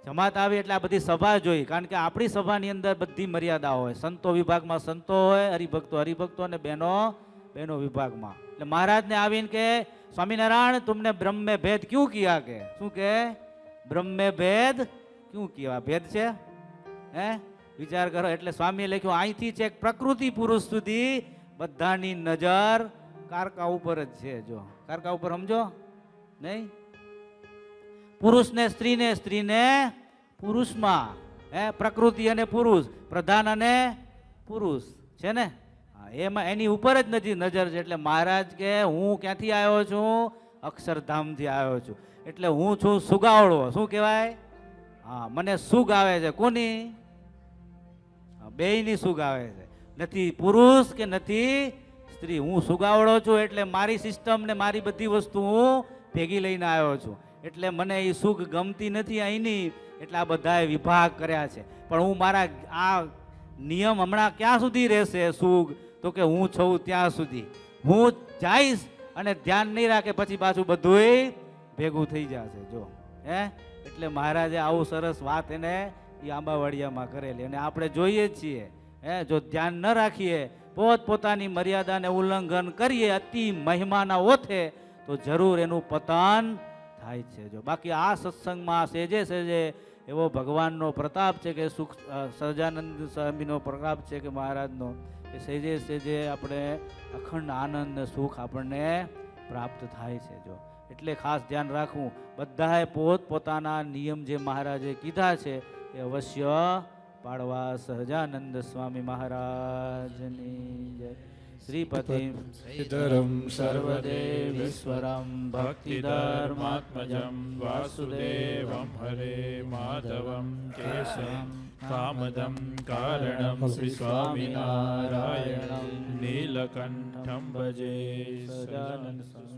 એટલે આ બધી સભા જોઈ. કારણ કે આપણી સભાની અંદર બધી મર્યાદા હોય. સંતો વિભાગમાં સંતો હોય, હરિભક્તો અને બહેનો વિભાગમાં. એટલે મહારાજને આવીને કે સ્વામિનારાયણ તુમને બ્રહ્મ में भेद क्यों किया? કે શું કે બ્રહ્મ में भेद क्यों किया? ભેદ છે વિચાર કરો. એટલે સ્વામીએ લખ્યું અહીંથી છે પ્રકૃતિ પુરુષ સુધી બધાની નજર કારકા ઉપર જ છે. જો કારકા ઉપર સમજો નહીં? પુરુષને સ્ત્રીને, સ્ત્રીને પુરુષમાં, પ્રકૃતિ અને પુરુષ, પ્રધાન અને પુરુષ છે ને, એમાં એની ઉપર જ નથી નજર છે. એટલે મહારાજ કે હું ક્યાંથી આવ્યો છું? અક્ષરધામથી આવ્યો છું. એટલે હું છું સુગાવડો. શું કહેવાય? હા, મને સુગ આવે છે. કોની? બેયની સુગ આવે છે. નથી પુરુષ કે નથી સ્ત્રી. હું સુગાવડો છું. એટલે મારી સિસ્ટમ ને મારી બધી વસ્તુ હું ભેગી લઈને આવ્યો છું. એટલે મને એ સુખ ગમતી નથી અહીંની. એટલે આ બધાએ વિભાગ કર્યા છે. પણ હું મારા આ નિયમ હમણાં ક્યાં સુધી રહેશે સુખ? તો કે હું છું ત્યાં સુધી. હું જઈશ અને ધ્યાન નહીં રાખે પછી પાછું બધું ભેગું થઈ જશે. જો એટલે મહારાજે આવું સરસ વાત એને એ આંબાવાડિયામાં કરેલી. અને આપણે જોઈએ જ છીએ જો ધ્યાન ન રાખીએ, પોતપોતાની મર્યાદાને ઉલ્લંઘન કરીએ, અતિ મહિમાના ઓથે, તો જરૂર એનું પતન થાય છે. જો બાકી આ સત્સંગમાં સેજે સેજે એવો ભગવાનનો પ્રતાપ છે કે સહજાનંદ સ્વામીનો પ્રતાપ છે કે મહારાજનો, કે સેજે સેજે આપણે અખંડ આનંદ ને સુખ આપણને પ્રાપ્ત થાય છે. જો એટલે ખાસ ધ્યાન રાખવું, બધાએ પોતાના નિયમ જે મહારાજે કીધા છે એ અવશ્ય પાળવા. સહજાનંદ સ્વામી મહારાજની જય. શ્રીપતિ શ્રીધરમ સર્વદેવીશ્વરમ ભક્તિધર્માત્મજમ વાસુદેવમ હરે માધવમ કેશવમ કામદમ કારણમ શ્રી સ્વામિનારાયણમ નીલકંઠમ ભજે સહજાનંદ સ્વામી